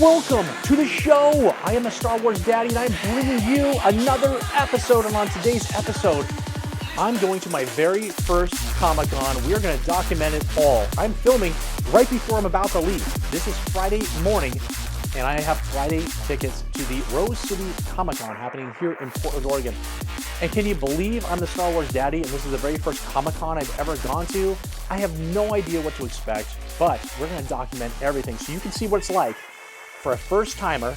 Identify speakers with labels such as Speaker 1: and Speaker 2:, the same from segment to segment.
Speaker 1: Welcome to the show. I am a Star Wars daddy and I'm bringing you another episode. And on today's episode, I'm going to my very first Comic-Con. We are going to document it all. I'm filming right before I'm about to leave. This is Friday morning, and I have Friday tickets to the Rose City Comic-Con happening here in Portland, Oregon. And can you believe I'm the Star Wars daddy and this is the very first Comic-Con I've ever gone to? I have no idea what to expect, but we're going to document everything so you can see what it's like for a first-timer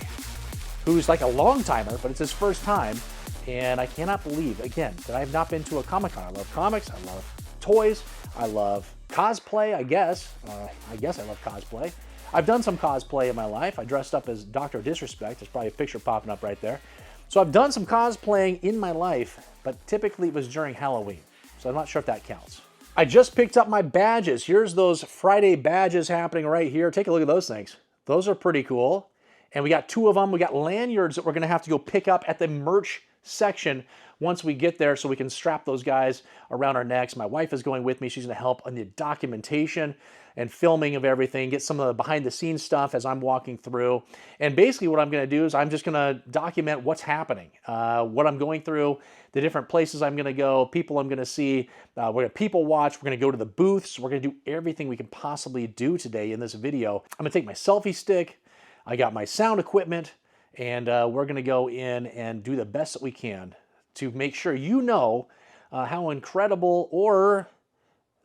Speaker 1: who's like a long-timer, but it's his first time. And I cannot believe, again, that I have not been to a Comic-Con. I love comics, I love toys, I love cosplay, I guess. I love cosplay. I've done some cosplay in my life. I dressed up as Dr. Disrespect. There's probably a picture popping up right there. So I've done some cosplaying in my life, but typically it was during Halloween. So I'm not sure if that counts. I just picked up my badges. Here's those Friday badges happening right here. Take a look at those things. Those are pretty cool. And we got two of them. We got lanyards that we're going to have to go pick up at the merch section once we get there so we can strap those guys around our necks. My wife is going with me. She's going to help on the documentation and filming of everything, get some of the behind the scenes stuff as I'm walking through. And basically what I'm going to do is I'm just going to document what's happening, what I'm going through, the different places I'm going to go, people I'm going to see. We're going to people watch. We're going to go to the booths. We're going to do everything we can possibly do today in this video. I'm going to take my selfie stick. I got my sound equipment, and we're going to go in and do the best that we can to make sure you know how incredible or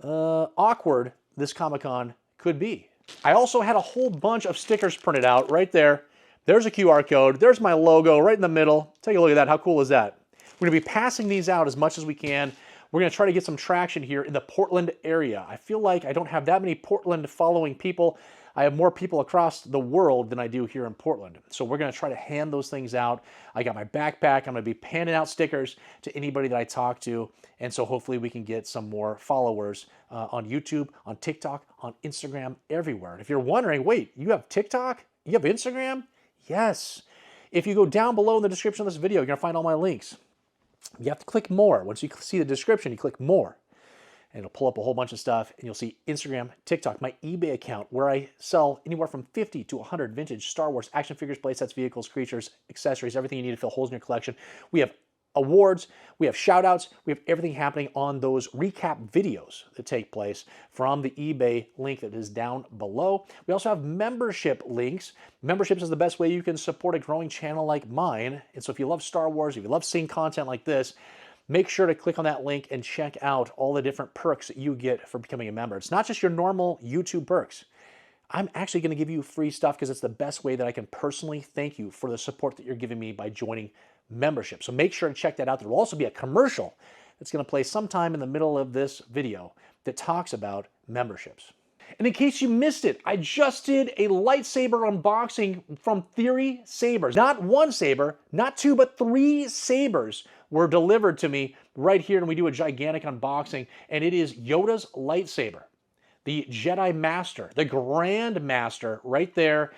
Speaker 1: awkward this Comic-Con could be. I also had a whole bunch of stickers printed out right there. There's a QR code. There's my logo right in the middle. Take a look at that. How cool is that? We're going to be passing these out as much as we can. We're going to try to get some traction here in the Portland area. I feel like I don't have that many Portland following people. I have more people across the world than I do here in Portland. So we're going to try to hand those things out. I got my backpack. I'm going to be handing out stickers to anybody that I talk to. And so hopefully we can get some more followers on YouTube, on TikTok, on Instagram, everywhere. And if you're wondering, wait, you have TikTok? You have Instagram? Yes. If you go down below in the description of this video, you're going to find all my links. You have to click more. Once you see the description, you click more. And it'll pull up a whole bunch of stuff, and you'll see Instagram, TikTok, my eBay account, where I sell anywhere from 50 to 100 vintage Star Wars action figures, playsets, vehicles, creatures, accessories, everything you need to fill holes in your collection. We have awards, we have shout-outs, we have everything happening on those recap videos that take place from the eBay link that is down below. We also have membership links. Memberships is the best way you can support a growing channel like mine. And so if you love Star Wars, if you love seeing content like this, make sure to click on that link and check out all the different perks that you get for becoming a member. It's not just your normal YouTube perks. I'm actually going to give you free stuff because it's the best way that I can personally thank you for the support that you're giving me by joining membership. So make sure to check that out. There will also be a commercial that's going to play sometime in the middle of this video that talks about memberships. And in case you missed it, I just did a lightsaber unboxing from Theory Sabers. Not one saber, not two, but 3 sabers were delivered to me right here, and we do a gigantic unboxing, and it is Yoda's lightsaber, the Jedi Master, the Grand Master right there.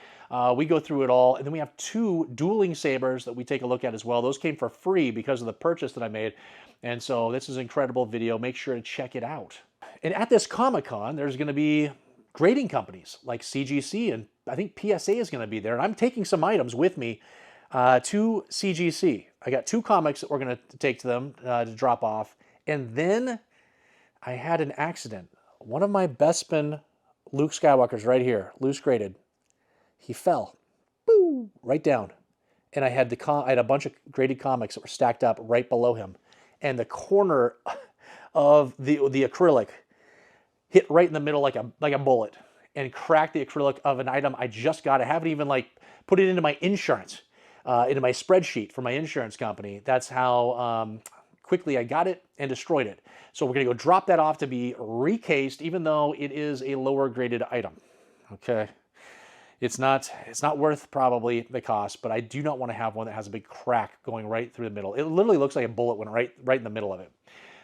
Speaker 1: We go through it all, and then we have 2 dueling sabers that we take a look at as well. Those came for free because of the purchase that I made, and so this is an incredible video. Make sure to check it out. And at this Comic-Con, there's going to be grading companies like CGC, and I think PSA is going to be there. And I'm taking some items with me to CGC. I got 2 comics that we're going to take to them to drop off. And then I had an accident. One of my Bespin Luke Skywalkers right here, loose graded, he fell, boo, right down. And I had a bunch of graded comics that were stacked up right below him. And the corner of the acrylic hit right in the middle like a bullet and cracked the acrylic of an item I just got. I haven't even put it into my insurance, into my spreadsheet for my insurance company. That's how quickly I got it and destroyed it. So we're gonna go drop that off to be recased, even though it is a lower graded item. Okay, it's not worth probably the cost, but I do not want to have one that has a big crack going right through the middle. It literally looks like a bullet went right in the middle of it.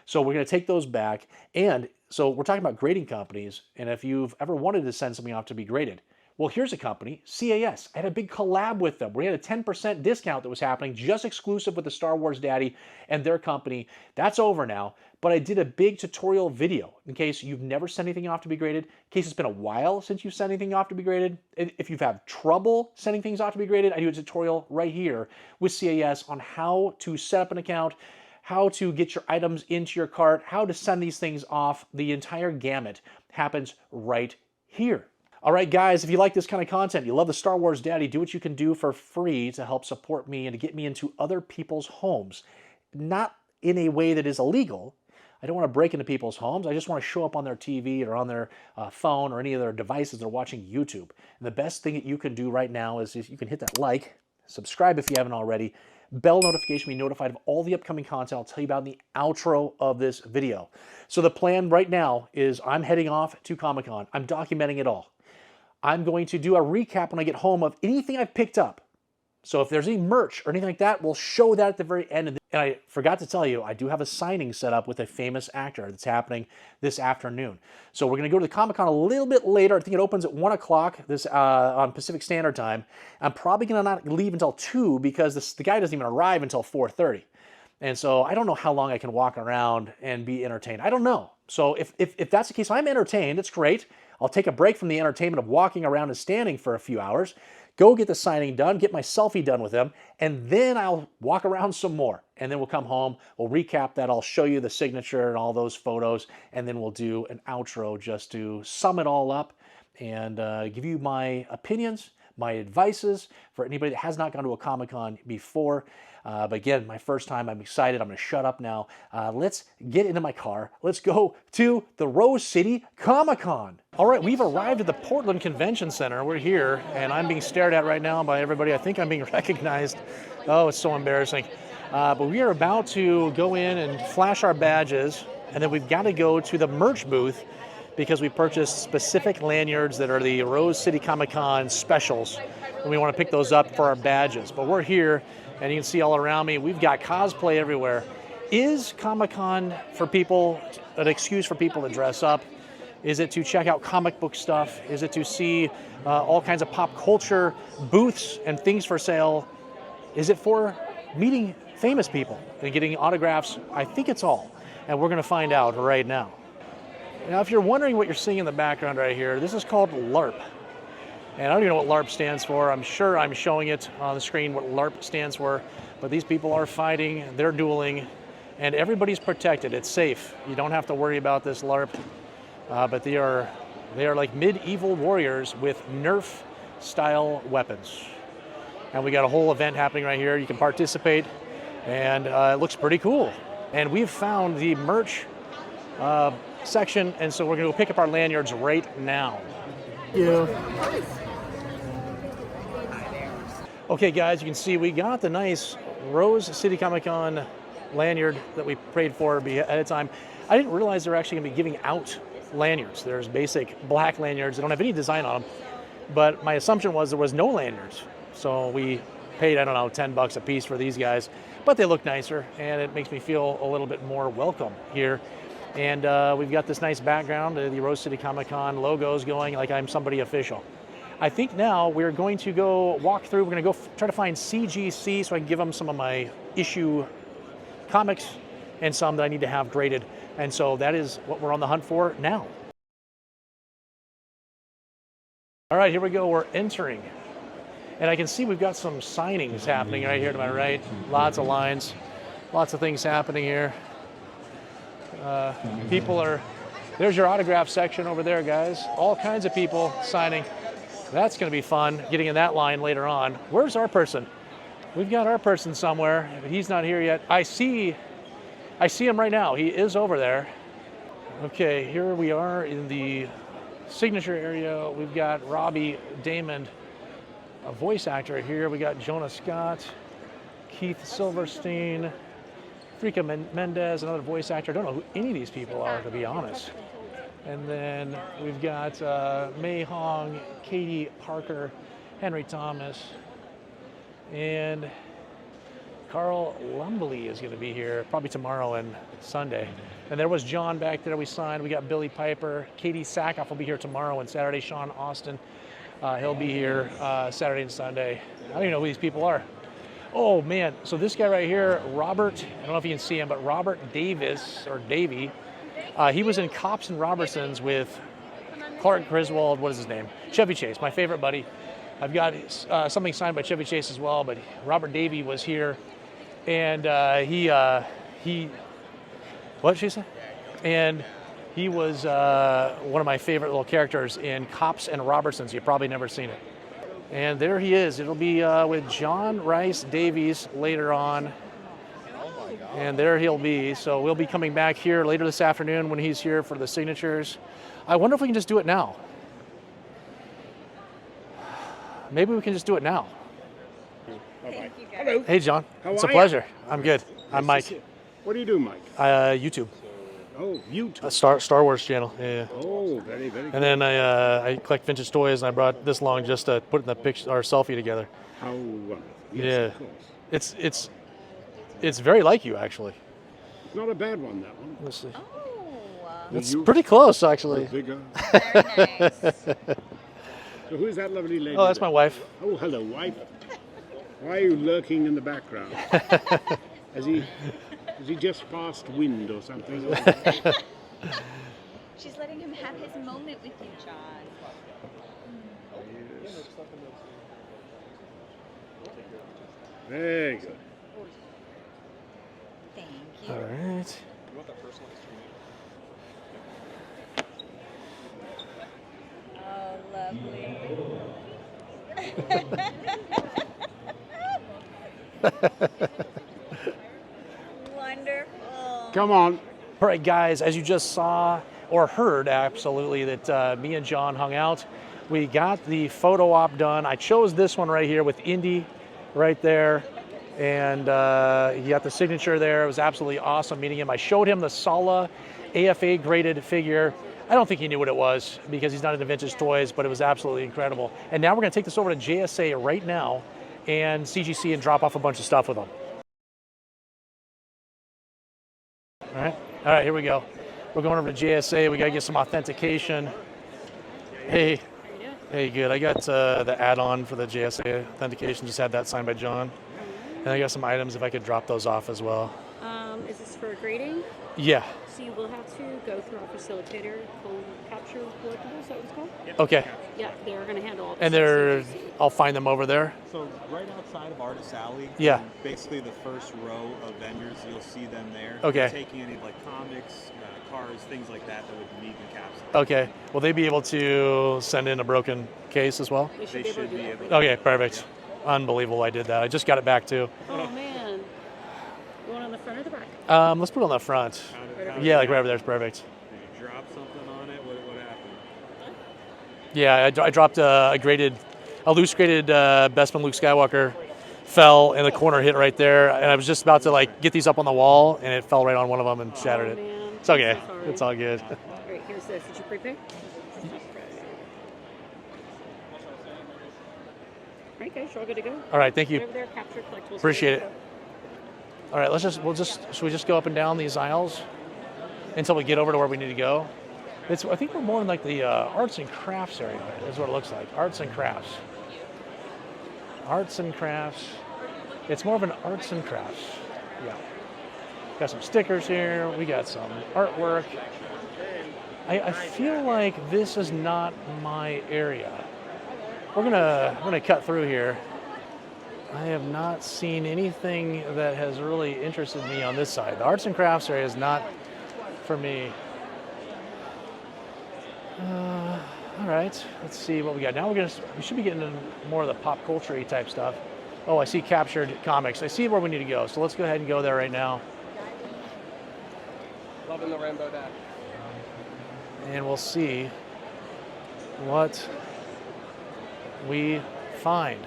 Speaker 1: So we're going to take those back. And so we're talking about grading companies. And if you've ever wanted to send something off to be graded, Well, here's a company, CAS. I had a big collab with them. We had a 10% discount that was happening, just exclusive with the Star Wars Daddy and their company. That's over now, but I did a big tutorial video in case you've never sent anything off to be graded, in case it's been a while since you've sent anything off to be graded. If you've had trouble sending things off to be graded, I do a tutorial right here with CAS on how to set up an account, how to get your items into your cart, how to send these things off. The entire gamut happens right here. All right, guys, if you like this kind of content, you love the Star Wars Daddy, do what you can do for free to help support me and to get me into other people's homes. Not in a way that is illegal. I don't want to break into people's homes. I just want to show up on their TV or on their phone or any of their devices that are watching YouTube. And the best thing that you can do right now is you can hit that like, subscribe if you haven't already, bell notification, be notified of all the upcoming content I'll tell you about in the outro of this video. So the plan right now is I'm heading off to Comic-Con. I'm documenting it all. I'm going to do a recap when I get home of anything I've picked up. So if there's any merch or anything like that, we'll show that at the very end. And I forgot to tell you, I do have a signing set up with a famous actor that's happening this afternoon. So we're going to go to the Comic-Con a little bit later. I think it opens at 1 o'clock on Pacific Standard Time. I'm probably going to not leave until 2 because the guy doesn't even arrive until 4:30. And so I don't know how long I can walk around and be entertained. I don't know. So if that's the case, I'm entertained. It's great. I'll take a break from the entertainment of walking around and standing for a few hours, go get the signing done, get my selfie done with him, and then I'll walk around some more. And then we'll come home, we'll recap that, I'll show you the signature and all those photos, and then we'll do an outro just to sum it all up and give you my opinions, my advices for anybody that has not gone to a Comic-Con before. But again, my first time, I'm excited. I'm going to shut up now. Let's get into my car. Let's go to the Rose City Comic-Con. All right, we've arrived at the Portland Convention Center. We're here, and I'm being stared at right now by everybody. I think I'm being recognized. Oh, it's so embarrassing. But we are about to go in and flash our badges, and then we've got to go to the merch booth because we purchased specific lanyards that are the Rose City Comic-Con specials, and we want to pick those up for our badges. But we're here, and you can see all around me, we've got cosplay everywhere. Is Comic-Con for people an excuse for people to dress up? Is it to check out comic book stuff? Is it to see all kinds of pop culture booths and things for sale? Is it for meeting famous people and getting autographs? I think it's all, and we're going to find out right now. Now, if you're wondering what you're seeing in the background right here, this is called LARP. And I don't even know what LARP stands for. I'm sure I'm showing it on the screen what LARP stands for. But these people are fighting, they're dueling, and everybody's protected. It's safe. You don't have to worry about this LARP. But they are like medieval warriors with Nerf-style weapons. And we got a whole event happening right here. You can participate, and it looks pretty cool. And we've found the merch section, and so we're going to go pick up our lanyards right now. Yeah. Okay, guys, you can see we got the nice Rose City Comic-Con lanyard that we prayed for ahead of time. I didn't realize they're actually going to be giving out lanyards. There's basic black lanyards. They don't have any design on them, but my assumption was there was no lanyards. So we paid, I don't know, $10 a piece for these guys, but they look nicer, and it makes me feel a little bit more welcome here. And we've got this nice background, the Rose City Comic-Con logos going like I'm somebody official. I think now we're going to go walk through, we're going to go try to find CGC so I can give them some of my issue comics and some that I need to have graded. And so that is what we're on the hunt for now. All right, here we go, we're entering. And I can see we've got some signings happening right here to my right. Lots of lines, lots of things happening here. There's your autograph section over there, guys. All kinds of people signing. That's going to be fun, getting in that line later on. Where's our person? We've got our person somewhere, but he's not here yet. I see him right now. He is over there. Okay, here we are in the signature area. We've got Robbie Damon, a voice actor here. We got Jonah Scott, Keith Silverstein, Frika Mendez, another voice actor. I don't know who any of these people are, to be honest. And then we've got Mei Hong, Katie Parker, Henry Thomas, and Carl Lumbly is going to be here probably tomorrow and Sunday. And there was John back there we signed. We got Billy Piper. Katie Sackhoff will be here tomorrow and Saturday. Sean Austin. He'll be here Saturday and Sunday. I don't even know who these people are. Oh man, so this guy right here, Robert, I don't know if you can see him, but Robert Davis, or Davey, he was in Cops and Robertsons with Clark Griswold, what is his name? Chevy Chase, my favorite buddy. I've got something signed by Chevy Chase as well, but Robert Davey was here, and he, what did she say? And he was one of my favorite little characters in Cops and Robertsons. You've probably never seen it. And there he is. It'll be with John Rhys-Davies later on. And there he'll be. So we'll be coming back here later this afternoon when he's here for the signatures. I wonder if we can just do it now. Maybe we can just do it now.
Speaker 2: Thank you, guys.
Speaker 3: Hello.
Speaker 1: Hey, John. It's a
Speaker 3: are
Speaker 1: pleasure. I'm good. I'm Mike.
Speaker 3: What do you do, Mike?
Speaker 1: YouTube.
Speaker 3: Oh, YouTube.
Speaker 1: Star Wars channel. Yeah.
Speaker 3: Oh, very, very good.
Speaker 1: And then I collect vintage toys, and I brought this along just to put in the picture, our selfie together.
Speaker 3: How wonderful. Yes,
Speaker 1: Yeah.
Speaker 3: of course.
Speaker 1: It's very like you, actually.
Speaker 3: It's not a bad one, that one.
Speaker 1: Let's see.
Speaker 2: Oh,
Speaker 1: It's pretty close,
Speaker 3: The
Speaker 1: actually.
Speaker 3: bigger.
Speaker 2: very nice.
Speaker 3: So who is that lovely lady?
Speaker 1: Oh, that's
Speaker 3: there?
Speaker 1: my wife.
Speaker 3: Oh, hello, wife. Why are you lurking in the background? Has he just passed wind or something?
Speaker 2: She's letting him have his moment with you, John.
Speaker 3: Yes. Very good.
Speaker 2: Thank you.
Speaker 1: All right.
Speaker 2: Oh, lovely. Wonderful.
Speaker 3: Come on.
Speaker 1: All right, guys, as you just saw or heard, absolutely, that me and John hung out. We got the photo op done. I chose this one right here with Indy right there. And he got the signature there. It was absolutely awesome meeting him. I showed him the Sallah AFA graded figure. I don't think he knew what it was because he's not into vintage toys, but it was absolutely incredible. And now we're going to take this over to JSA right now and CGC and drop off a bunch of stuff with them. All right, here we go. We're going over to JSA. We got to get some authentication. Hey, good. I got the add-on for the JSA authentication. Just had that signed by John. And I got some items if I could drop those off as well.
Speaker 4: Is this for grading?
Speaker 1: Yeah.
Speaker 4: So you will have to go through our facilitator, called Capture Collectibles, is that what it's called?
Speaker 1: Okay.
Speaker 4: Yeah, they're going to handle all the
Speaker 1: And I'll find them over there.
Speaker 5: So right outside of Artist Alley,
Speaker 1: Yeah.
Speaker 5: basically the first row of vendors, you'll see them there.
Speaker 1: Okay.
Speaker 5: They're taking any like comics, cars, things like that that would need the caps.
Speaker 1: Okay. Will they be able to send in a broken case as well?
Speaker 4: They should
Speaker 5: They
Speaker 4: be able to
Speaker 5: should
Speaker 4: do
Speaker 5: be
Speaker 4: that
Speaker 5: able
Speaker 4: for
Speaker 5: to.
Speaker 4: you.
Speaker 1: Okay, perfect. Unbelievable, I did that. I just got it back too.
Speaker 4: Oh, man. You want on the front or the back?
Speaker 1: Let's put it on the front.
Speaker 5: How did
Speaker 1: Yeah, like
Speaker 5: you-
Speaker 1: right over there is perfect.
Speaker 5: Did you drop something on it? What happened?
Speaker 1: Yeah, I dropped a loose graded Bespin Luke Skywalker fell in the corner, hit right there, and I was just about to like get these up on the wall, and it fell right on one of them and shattered
Speaker 4: Oh,
Speaker 1: it.
Speaker 4: man.
Speaker 1: It's okay.
Speaker 4: I'm so sorry.
Speaker 1: It's all good.
Speaker 4: All right, here's this. Did you prepare? All right, guys, you're all good to go.
Speaker 1: All right, thank you.
Speaker 4: Over there, Capture Collectibles.
Speaker 1: Appreciate it. All right, should we just go up and down these aisles until we get over to where we need to go? I think we're more in like the arts and crafts area, is what it looks like. Arts and crafts. Arts and crafts. It's more of an arts and crafts. Yeah. Got some stickers here. We got some artwork. I feel like this is not my area. We're gonna cut through here. I have not seen anything that has really interested me on this side. The arts and crafts area is not for me. All right, let's see what we got. Now we should be getting into more of the pop culture-y type stuff. Oh, I see captured comics. I see where we need to go. So let's go ahead and go there right now.
Speaker 6: Loving the Rambo dash.
Speaker 1: And we'll see what we find.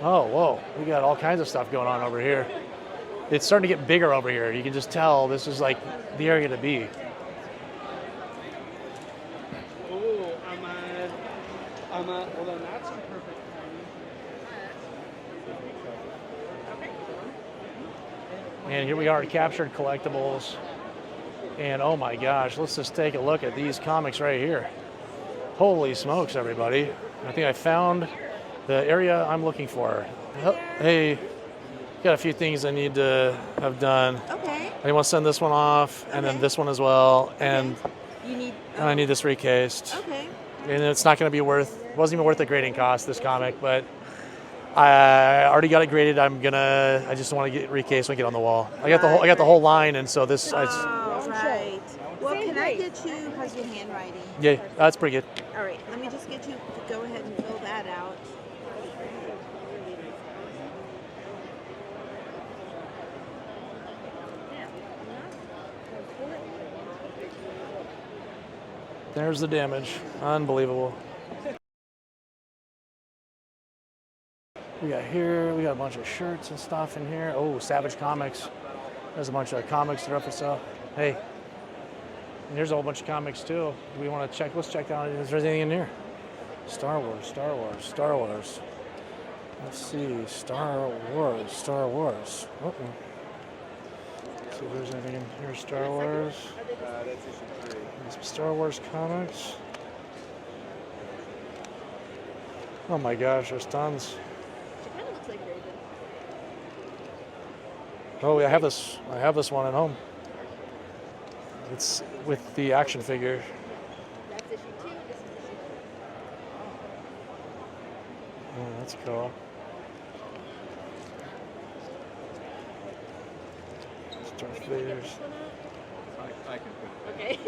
Speaker 1: Oh, whoa, we got all kinds of stuff going on over here. It's starting to get bigger over here. You can just tell this is like the area to be.
Speaker 6: Oh, hold on, that's the perfect timing.
Speaker 1: And here we are at Captured Collectibles. And oh my gosh, let's just take a look at these comics right here. Holy smokes, everybody. I think I found the area I'm looking for. Hey, got a few things I need to have done.
Speaker 7: Okay.
Speaker 1: I want to send this one off, and then this one as well, and
Speaker 7: You need.
Speaker 1: I need this recased.
Speaker 7: Okay.
Speaker 1: And it's not going to be wasn't even worth the grading cost, this comic, but I already got it graded. I just want to get recased and get on the wall. I got the whole line, and so this.
Speaker 7: Right. Well, can I get you? How's your handwriting?
Speaker 1: Yeah, that's pretty good.
Speaker 7: All right. Let me just get you to go ahead and fill that out.
Speaker 1: There's the damage. Unbelievable. We got a bunch of shirts and stuff in here. Oh, Savage Comics. There's a bunch of comics that are up for sale. Hey, and here's a whole bunch of comics too. Do we want to check? Let's check out if there's anything in here. Star Wars, Star Wars, Star Wars. Let's see. Star Wars, Star Wars. Uh-oh. See if there's anything in here. Star Wars.
Speaker 5: That's issue 3.
Speaker 1: Some Star Wars comics. Oh my gosh, there's tons.
Speaker 4: She kind of looks like Raven.
Speaker 1: Oh, I have this one at home. It's with the action figure.
Speaker 4: That's issue 2. This is issue 3.
Speaker 1: Oh, that's cool. Darth Vader's.
Speaker 5: I can put
Speaker 4: Okay.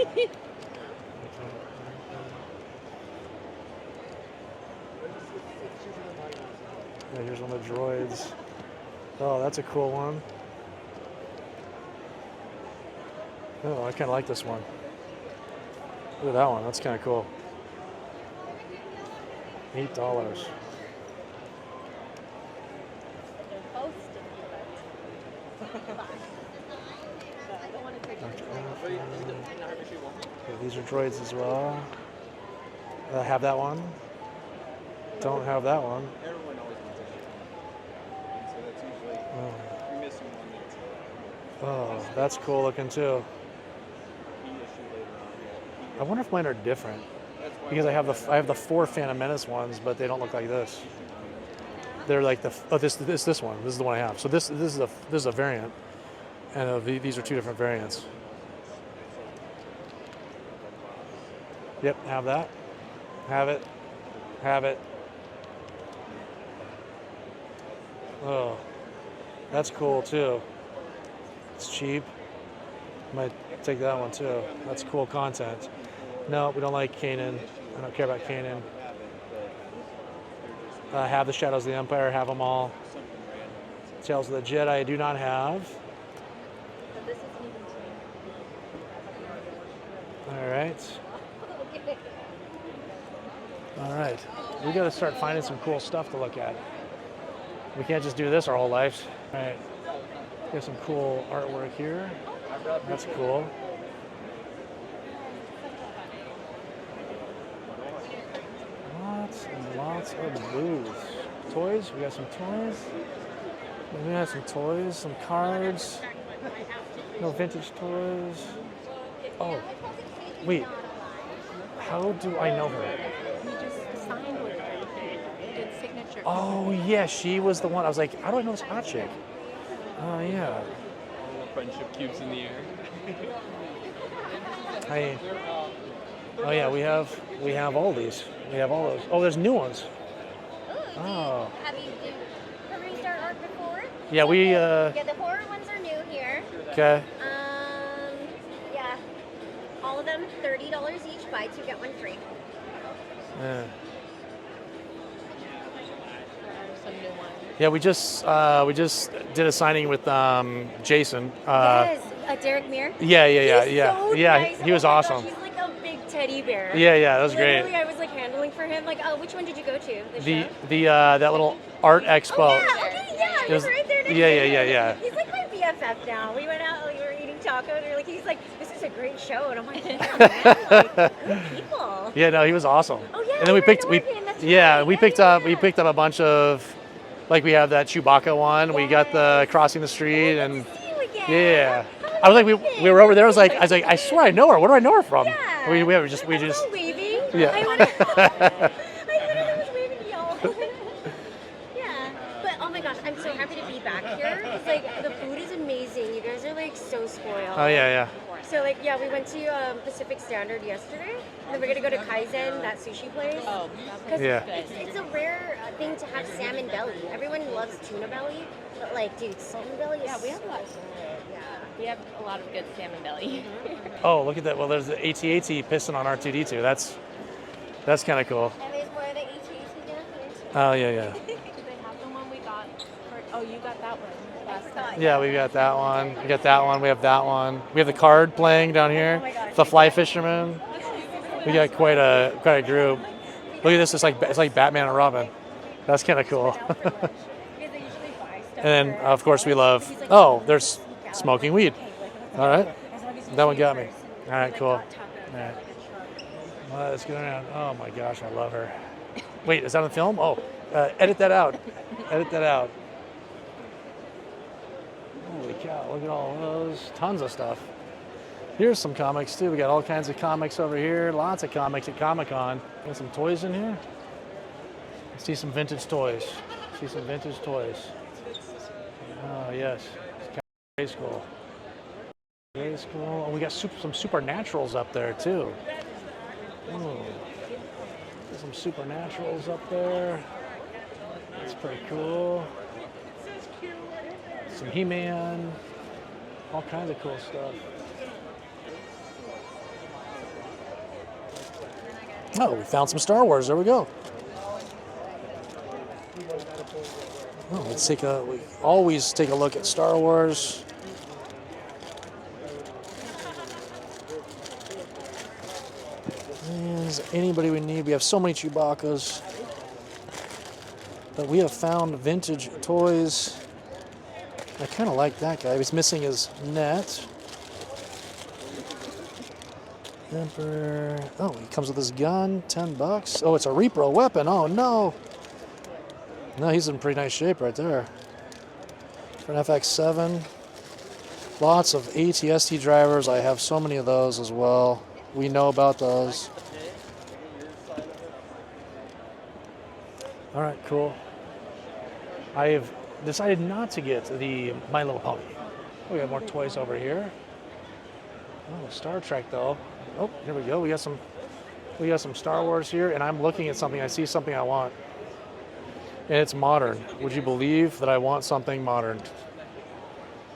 Speaker 1: Yeah, here's one of the droids. Oh, that's a cool one. Oh, I kind of like this one. Look at that one. That's kind of cool. $8.
Speaker 4: They're both I don't want to take
Speaker 1: Okay, these are droids as well. I have that one. Don't have that one.
Speaker 5: Everyone always wants issue 1. And so that's usually, if you're missing one, that's
Speaker 1: Oh, that's cool looking too.
Speaker 5: key issue later on.
Speaker 1: I wonder if mine are different
Speaker 5: That's why
Speaker 1: because I have the 4 Phantom Menace ones, but they don't look like this. They're like this one. This is the one I have. So this is a variant, and these are 2 different variants. Yep, have that. Have it. Have it. Oh, that's cool too. It's cheap. Might take that one too. That's cool content. No, we don't like Kanan. I don't care about Kanan. Have the Shadows of the Empire. Have them all. Tales of the Jedi I do not have.
Speaker 4: But this isn't even
Speaker 1: All right. All right. We got to start finding some cool stuff to look at. We can't just do this our whole lives. All right. Got some cool artwork here. That's cool. Lots and lots of booths. Toys. We got some toys. We got some toys, some cards. No vintage toys. Oh, wait. How do I know her?
Speaker 4: You just signed with her. You did signature.
Speaker 1: Oh, yeah, she was the one. I was like, how do I know this hot chick? Oh, yeah.
Speaker 6: All the friendship cubes in the air.
Speaker 1: Hi. Oh, yeah, we have all these. We have all those. Oh, there's new ones. Oh.
Speaker 8: Have you perused our art before?
Speaker 1: Yeah, we,
Speaker 8: Yeah, the horror ones are new here.
Speaker 1: okay.
Speaker 8: Yeah. All of them $30 each. Buy 2 get 1 free.
Speaker 1: Yeah.
Speaker 4: Some new ones.
Speaker 1: Yeah, we just did a signing with Jason.
Speaker 8: Yes, Derek Muir.
Speaker 1: Yeah.
Speaker 8: So
Speaker 1: Yeah,
Speaker 8: nice.
Speaker 1: he was
Speaker 8: Oh my
Speaker 1: awesome.
Speaker 8: gosh, he's like a big teddy bear.
Speaker 1: Yeah, that was
Speaker 8: Literally,
Speaker 1: great.
Speaker 8: I was like handling for him. Like, oh, which one did you go to?
Speaker 1: The
Speaker 8: show?
Speaker 1: that little art expo.
Speaker 8: Oh, yeah, okay, yeah,
Speaker 1: It was-
Speaker 8: he's right there next
Speaker 1: yeah,
Speaker 8: to me.
Speaker 1: yeah.
Speaker 8: He's like my BFF now. We went out, we were eating tacos, and he's like, this is a great show. And I'm like, yeah, man, like, good people.
Speaker 1: Yeah, no, he was awesome.
Speaker 8: Oh, yeah,
Speaker 1: And then we
Speaker 8: you're
Speaker 1: picked
Speaker 8: in Oregon, that's
Speaker 1: yeah,
Speaker 8: right.
Speaker 1: we
Speaker 8: Yeah,
Speaker 1: picked
Speaker 8: yeah,
Speaker 1: up
Speaker 8: yeah.
Speaker 1: a bunch of, like, we have that Chewbacca one. We got the Crossing the Street, and
Speaker 8: See you again.
Speaker 1: yeah.
Speaker 8: How
Speaker 1: I was like,
Speaker 8: have you
Speaker 1: we were over there. I was
Speaker 8: been?
Speaker 1: like, I swear I know her. Where do I know her from?
Speaker 8: Yeah.
Speaker 1: We
Speaker 8: I
Speaker 1: just
Speaker 8: was all waving.
Speaker 1: Yeah.
Speaker 8: I literally was waving to y'all. Yeah. But oh my gosh, I'm so happy to be back here. It's like the food is amazing. You guys are like so spoiled.
Speaker 1: Oh yeah.
Speaker 8: So like yeah, we went to Pacific Standard yesterday, and then we're gonna go to Kaizen, that sushi place.
Speaker 2: Oh,
Speaker 8: Because
Speaker 1: Yeah.
Speaker 8: it's a rare thing to have salmon belly. Everyone loves tuna belly, but like, dude, salmon belly is
Speaker 2: Yeah, we have a lot.
Speaker 8: Yeah.
Speaker 2: We have a lot of good salmon belly.
Speaker 1: Oh, look at that. Well, there's the AT-AT piston on R2-D2. That's kind of cool.
Speaker 8: And there's more of the AT-AT down here too.
Speaker 1: Oh yeah.
Speaker 2: Do they have the one we got? Oh, you got that one last time.
Speaker 1: Yeah, we got that one. We got that one. We have that one. We have the card playing down here.
Speaker 8: Oh my gosh.
Speaker 1: The Fly Fisherman. We got quite a group. Look at this. It's like Batman and Robin. That's kind of cool. And then of course we love. Oh, there's smoking weed. All right. That one got me. All right, cool. All right. Well, let's get around. Oh my gosh, I love her. Wait, is that on film? Oh, edit that out. Edit that out. Holy cow, look at all those. Tons of stuff. Here's some comics too. We got all kinds of comics over here. Lots of comics at Comic-Con. Got some toys in here. Let's see some vintage toys. See some vintage toys. Oh yes, it's grade school. Grade school. Oh, we got some supernaturals up there too. Oh, some supernaturals up there. That's pretty cool. Some He-Man. All kinds of cool stuff. Oh, we found some Star Wars. There we go. Oh, we always take a look at Star Wars. Is anybody we need? We have so many Chewbacca's. But we have found vintage toys. I kind of like that guy. He's missing his net. Emperor. Oh, he comes with his gun. $10. Oh, it's a repro weapon. Oh no. No, he's in pretty nice shape right there. For an FX7. Lots of ATST drivers. I have so many of those as well. We know about those. All right, cool. I have decided not to get the My Little Pony. We have more toys over here. Oh, Star Trek though. Oh, here we go. We got some Star Wars here, and I'm looking at something. I see something I want, and it's modern. Would you believe that I want something modern?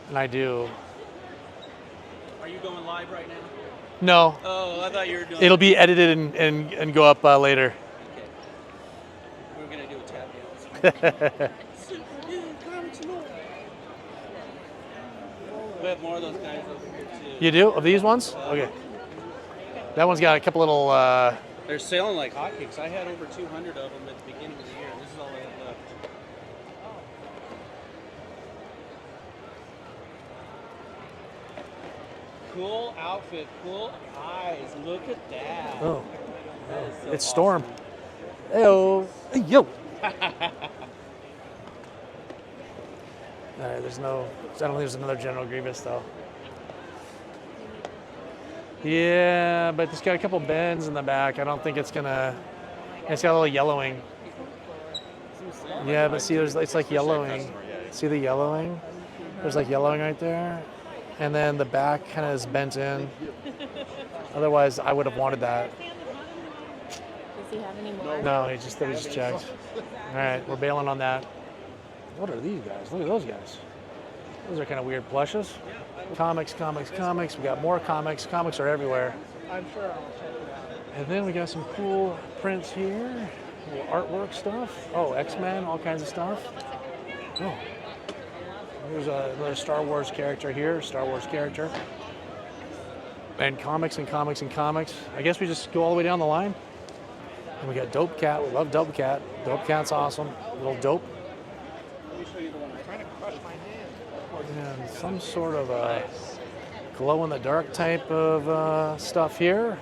Speaker 1: And I do.
Speaker 6: Are you going live right now?
Speaker 1: No,
Speaker 6: Oh, I thought you were doing.
Speaker 1: it'll be edited and go up later.
Speaker 6: Okay. We're gonna do a tap dance. We have more of those guys over here too.
Speaker 1: You do? Of these ones? Okay. That one's got a couple little.
Speaker 6: They're selling like hotcakes. I had over 200 of them at the beginning of the year. This is all I had left. Cool outfit, cool eyes. Look at that.
Speaker 1: Oh,
Speaker 6: That is so
Speaker 1: it's
Speaker 6: awesome.
Speaker 1: Storm. Heyo. Hey, yo. All right, there's no. I don't think there's another General Grievous though. Yeah, but it's got a couple bends in the back. I don't think it's gonna. It's got a little yellowing. Yeah, but see, it's like yellowing. See the yellowing? There's like yellowing right there, and then the back kind of is bent in. Otherwise, I would have wanted that.
Speaker 2: Does he have any more?
Speaker 1: No, he just checked. All right, we're bailing on that. What are these guys? Look at those guys. Those are kind of weird plushes. Comics, comics, comics. We got more comics. Comics are everywhere.
Speaker 6: I'm sure I'll check it out.
Speaker 1: And then we got some cool prints here. Little artwork stuff. Oh, X-Men, all kinds of stuff. Oh. There's another Star Wars character here. Star Wars character. And comics and comics and comics. I guess we just go all the way down the line. And we got Dope Cat. We love Dope Cat. Dope Cat's awesome. Little dope.
Speaker 3: Let me show you the one. I'm trying to crush my hand.
Speaker 1: And some sort of glow-in-the-dark type of stuff here.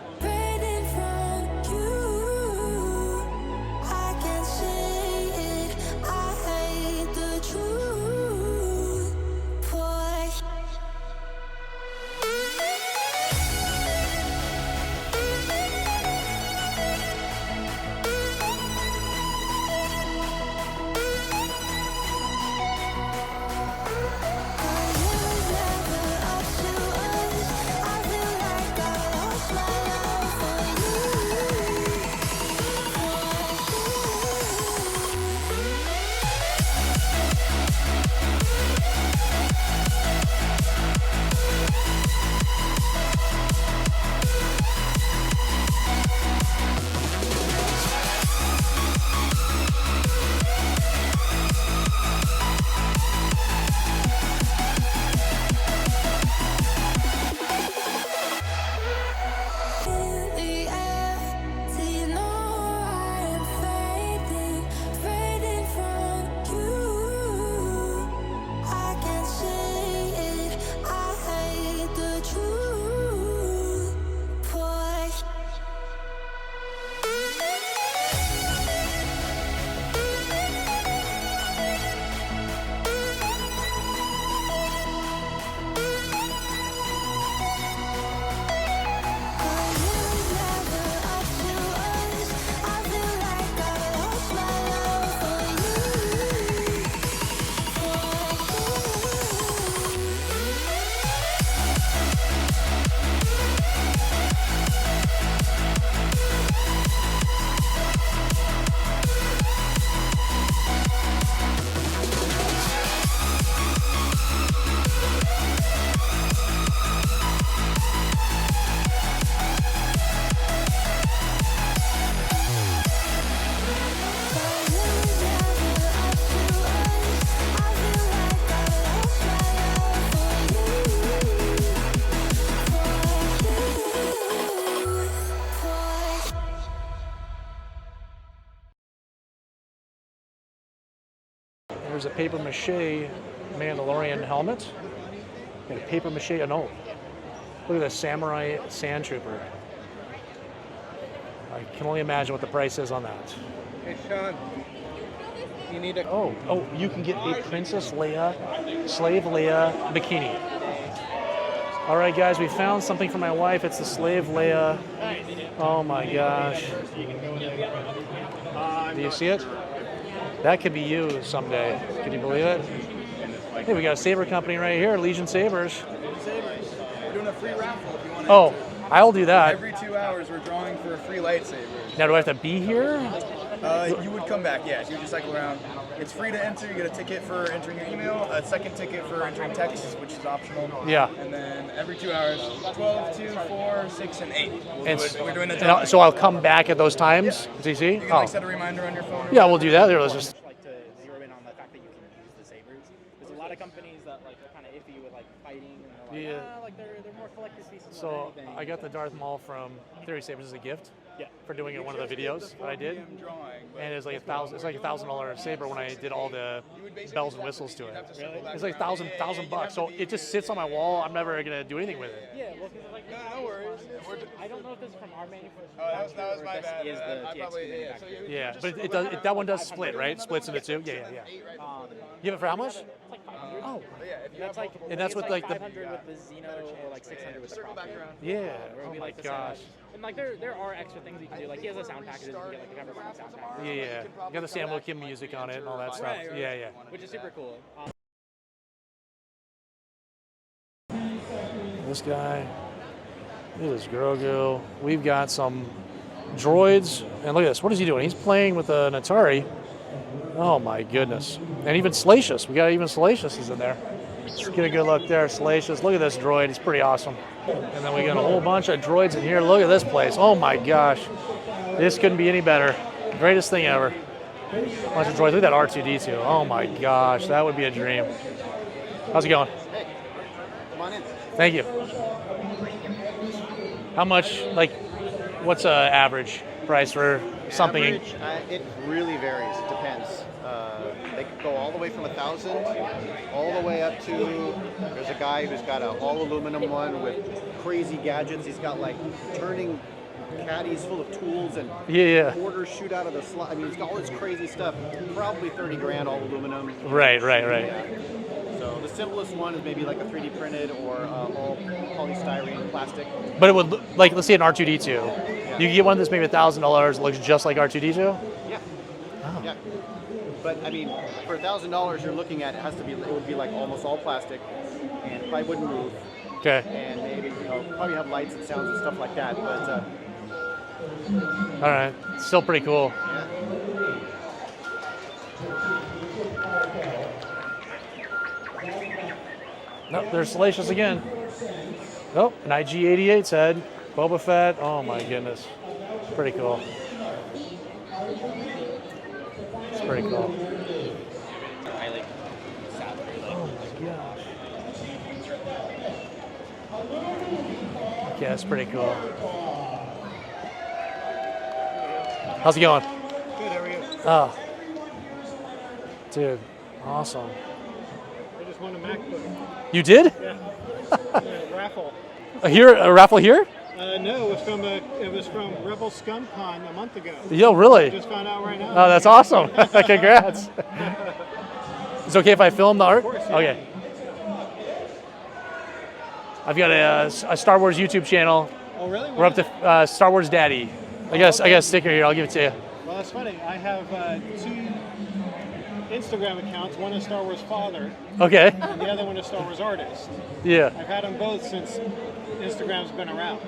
Speaker 1: There's a paper mache Mandalorian helmet. And a paper mache, oh no. Look at the samurai sand trooper. I can only imagine what the price is on that.
Speaker 5: Hey, Sean. You need a...
Speaker 1: Oh, you can get a Princess Leia, Slave Leia bikini. All right, guys, we found something for my wife. It's the Slave Leia. Oh my gosh. Do you see it? That could be you someday. Can you believe it? Hey, we got a saber company right here, Legion Sabers.
Speaker 5: We're doing a free raffle if you want to.
Speaker 1: Oh, I'll do that.
Speaker 5: Every 2 hours, we're drawing for a free lightsaber.
Speaker 1: Now, do I have to be here?
Speaker 5: You would come back, yes. You would just cycle around. It's free to enter. You get a ticket for entering your email, a second ticket for entering text, which is optional.
Speaker 1: Yeah.
Speaker 5: And then every 2 hours, 12, 2, 4, 6, and 8. We're doing a
Speaker 1: And
Speaker 5: drawing.
Speaker 1: so I'll come back at those times?
Speaker 5: Yeah.
Speaker 1: Do you see?
Speaker 5: You can like set a reminder on your phone.
Speaker 1: Yeah, we'll do that. There, let's just...
Speaker 9: Like to zero in on the fact that you can use the sabers. There's a lot of companies that like are kind of iffy with like fighting and they're like,
Speaker 1: Yeah.
Speaker 9: like they're more collector's pieces
Speaker 1: So
Speaker 9: than anything.
Speaker 1: I got the Darth Maul from Theory Sabers as a gift.
Speaker 9: Yeah.
Speaker 1: For doing it in one of the videos that I did. And it's like $1,000 saber when I did all the bells and whistles to it.
Speaker 9: Really?
Speaker 1: It's like $1,000 bucks. So it just sits on my wall. I'm never gonna do anything with it.
Speaker 9: Yeah, well, cause like
Speaker 5: No worries.
Speaker 9: I don't know if this is from our manufacturer.
Speaker 5: That was my bad.
Speaker 9: Is the
Speaker 5: I
Speaker 9: TXP
Speaker 5: probably,
Speaker 9: manufacturer.
Speaker 1: Yeah, but it does. That one does split, right? Splits into two. Yeah. You have it for how much?
Speaker 9: It's like 500.
Speaker 1: Oh,
Speaker 9: That's like,
Speaker 1: And that's
Speaker 9: it's
Speaker 1: with, like, the-
Speaker 9: 500 with the Xeno or like 600 with the Prophet.
Speaker 1: yeah.
Speaker 9: Where
Speaker 1: Oh
Speaker 9: we
Speaker 1: my
Speaker 9: like to sell,
Speaker 1: gosh.
Speaker 9: and like there are extra things you can do. Like he has a sound package. You can get like the government sound package.
Speaker 1: Yeah. You got the Samuel Kim music on it and all that stuff.
Speaker 9: Right.
Speaker 1: Yeah.
Speaker 9: Which is super cool.
Speaker 1: This guy. Look at this Grogu. We've got some droids. And look at this. What is he doing? He's playing with an Atari. Oh my goodness. And even Salacious. We got even Salacious is in there. Let's get a good look there. Salacious. Look at this droid. He's pretty awesome. And then we got a whole bunch of droids in here. Look at this place. Oh my gosh. This couldn't be any better. Greatest thing ever. Bunch of droids. Look at that R2-D2. Oh my gosh. That would be a dream. How's it going?
Speaker 5: Hey, come on in.
Speaker 1: Thank you. How much, like, what's an average price for something?
Speaker 10: Average, it really varies. It depends. They could go all the way from 1,000 all the way up to, there's a guy who's got an all aluminum one with crazy gadgets. He's got like turning caddies full of tools and quarters shoot out of the slot. I mean, he's got all this crazy stuff. Probably 30 grand all aluminum.
Speaker 1: Right.
Speaker 10: Yeah. So the simplest one is maybe like a 3D printed or all polystyrene plastic.
Speaker 1: But it would, like, let's say an R2-D2. You can get one that's maybe $1,000, looks just like R2-D2?
Speaker 10: Yeah.
Speaker 1: Oh.
Speaker 10: Yeah. But I mean, for $1,000, you're looking at it would be like almost all plastic, and probably wouldn't move.
Speaker 1: Okay.
Speaker 10: And maybe probably have lights and sounds and stuff like that. But
Speaker 1: all right, still pretty cool.
Speaker 10: yeah.
Speaker 1: Nope, there's Salacious again. Nope, an IG-88's head. Boba Fett. Oh my goodness. Pretty cool. It's pretty cool.
Speaker 9: I like saber.
Speaker 1: Oh my gosh. Yeah, it's pretty cool. How's it going?
Speaker 3: Good, how are you?
Speaker 1: Oh. Dude, awesome.
Speaker 3: I just won a MacBook.
Speaker 1: You did?
Speaker 3: Yeah. Raffle.
Speaker 1: A raffle here?
Speaker 3: No, it was from Rebel Scum Con a month ago.
Speaker 1: Yo, really?
Speaker 3: Just found out right now.
Speaker 1: Oh, that's awesome. Congrats. Is it okay if I film the art?
Speaker 3: Of course, yeah.
Speaker 1: Okay. I've got a Star Wars YouTube channel.
Speaker 3: Oh, really?
Speaker 1: We're up to Star Wars Daddy. I got a sticker here. I'll give it to you.
Speaker 3: Well, that's funny. I have two Instagram accounts. One is Star Wars Father,
Speaker 1: Okay.
Speaker 3: and the other one is Star Wars Artist.
Speaker 1: Yeah.
Speaker 3: I've had them both since Instagram's been around.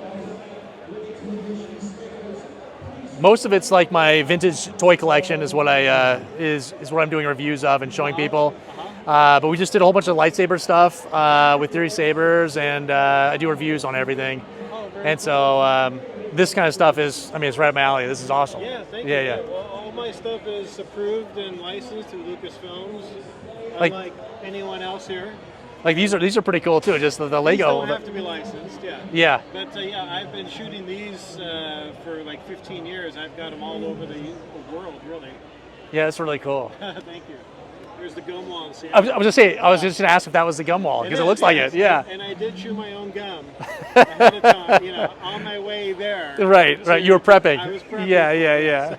Speaker 1: Most of it's like my vintage toy collection is what I is what I'm doing reviews of and showing people. But we just did a whole bunch of lightsaber stuff with Theory Sabers, and I do reviews on everything.
Speaker 3: Oh, very
Speaker 1: And so this kind of stuff is, I mean, it's right up my alley. This is awesome.
Speaker 3: Yeah, thank
Speaker 1: Yeah,
Speaker 3: you.
Speaker 1: yeah.
Speaker 3: Well, all my stuff is approved and licensed through Lucasfilms,
Speaker 1: Like-
Speaker 3: unlike anyone else here.
Speaker 1: Like these are pretty cool too. Just the
Speaker 3: These
Speaker 1: Lego.
Speaker 3: don't have to be licensed, yeah.
Speaker 1: Yeah.
Speaker 3: But yeah, I've been shooting these for like 15 years. I've got them all over the world, really.
Speaker 1: Yeah, it's really cool.
Speaker 3: Thank you. There's the gum wall. See,
Speaker 1: I was just saying. I was just gonna ask if that was the gum wall because it looks like it. Yeah.
Speaker 3: And I did chew my own gum ahead of time. You know, on my way there.
Speaker 1: Right. Right. You were prepping.
Speaker 3: I was prepping.
Speaker 1: Yeah.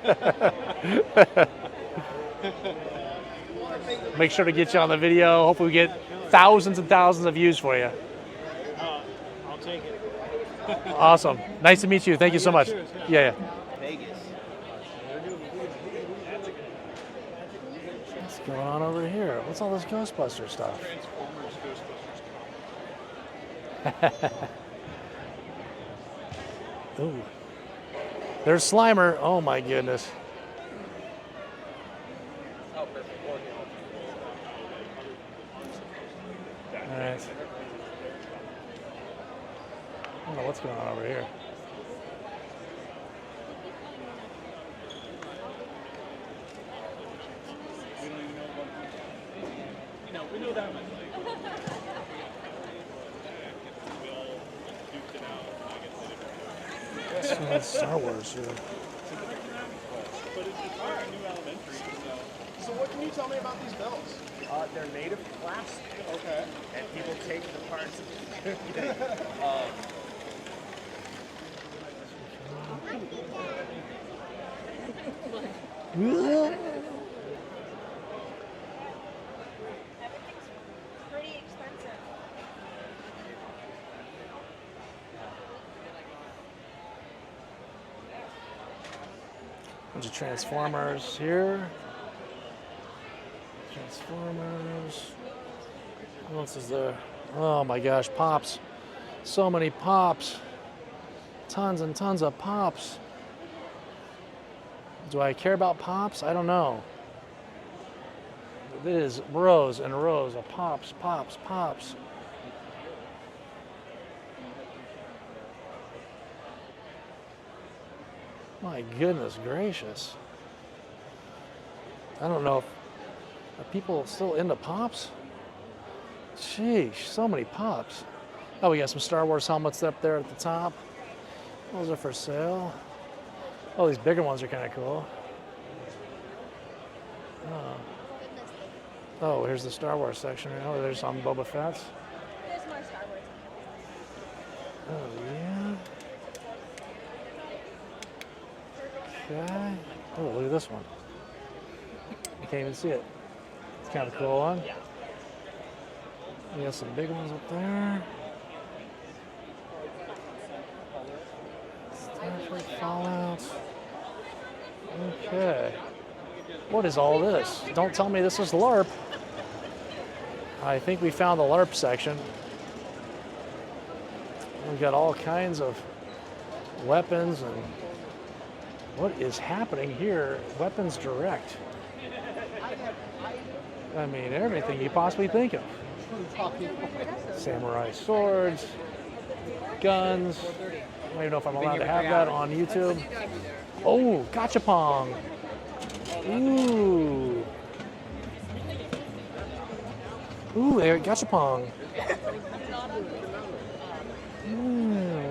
Speaker 1: Make sure to get you on the video. Hopefully, we get thousands and thousands of views for you.
Speaker 3: I'll take it.
Speaker 1: Awesome. Nice to meet you. Thank you so much.
Speaker 3: Cheers.
Speaker 1: Yeah.
Speaker 10: Vegas.
Speaker 1: What's going on over here? What's all this Ghostbuster stuff? Ooh. There's Slimer. Oh my goodness. All right. I don't know what's going on over here.
Speaker 6: We know that much.
Speaker 1: So that's Star Wars here.
Speaker 5: So what can you tell me about these belts? They're made of plastic. Okay. And people take the parts.
Speaker 7: Pretty expensive.
Speaker 1: Bunch of Transformers here. Transformers. What else is there? Oh my gosh, pops. So many pops. Tons and tons of pops. Do I care about pops? I don't know. It is rows and rows of pops, pops, pops. My goodness gracious. I don't know if are people still into pops? Sheesh, so many pops. Oh, we got some Star Wars helmets up there at the top. Those are for sale. Oh, these bigger ones are kind of cool. Oh, here's the Star Wars section. Oh, there's some Boba Fett's.
Speaker 2: There's more Star Wars.
Speaker 1: Oh, yeah. Okay. Oh, look at this one. I can't even see it. It's kind of a cool one. We got some big ones up there. Star Trek Fallout. Okay. What is all this? Don't tell me this is LARP. I think we found the LARP section. We've got all kinds of weapons and what is happening here? Weapons Direct. I mean, everything you possibly think of. Samurai swords, guns. I don't even know if I'm allowed to have that on YouTube. Oh, gachapon. Ooh. Ooh, they got gachapon.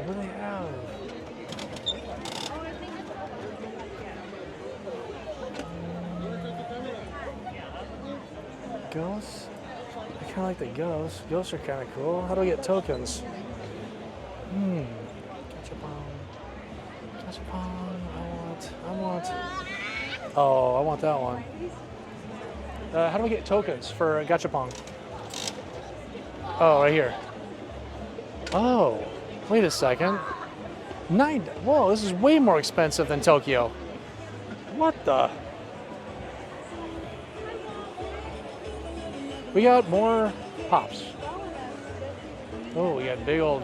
Speaker 1: What do they have? Ghosts? I kind of like the ghosts. Ghosts are kind of cool. How do I get tokens? Gachapon. Gachapon. I want. Oh, I want that one. How do I get tokens for gachapon? Oh, right here. Oh, wait a second. Whoa, this is way more expensive than Tokyo. What the? We got more pops. Oh, we got big old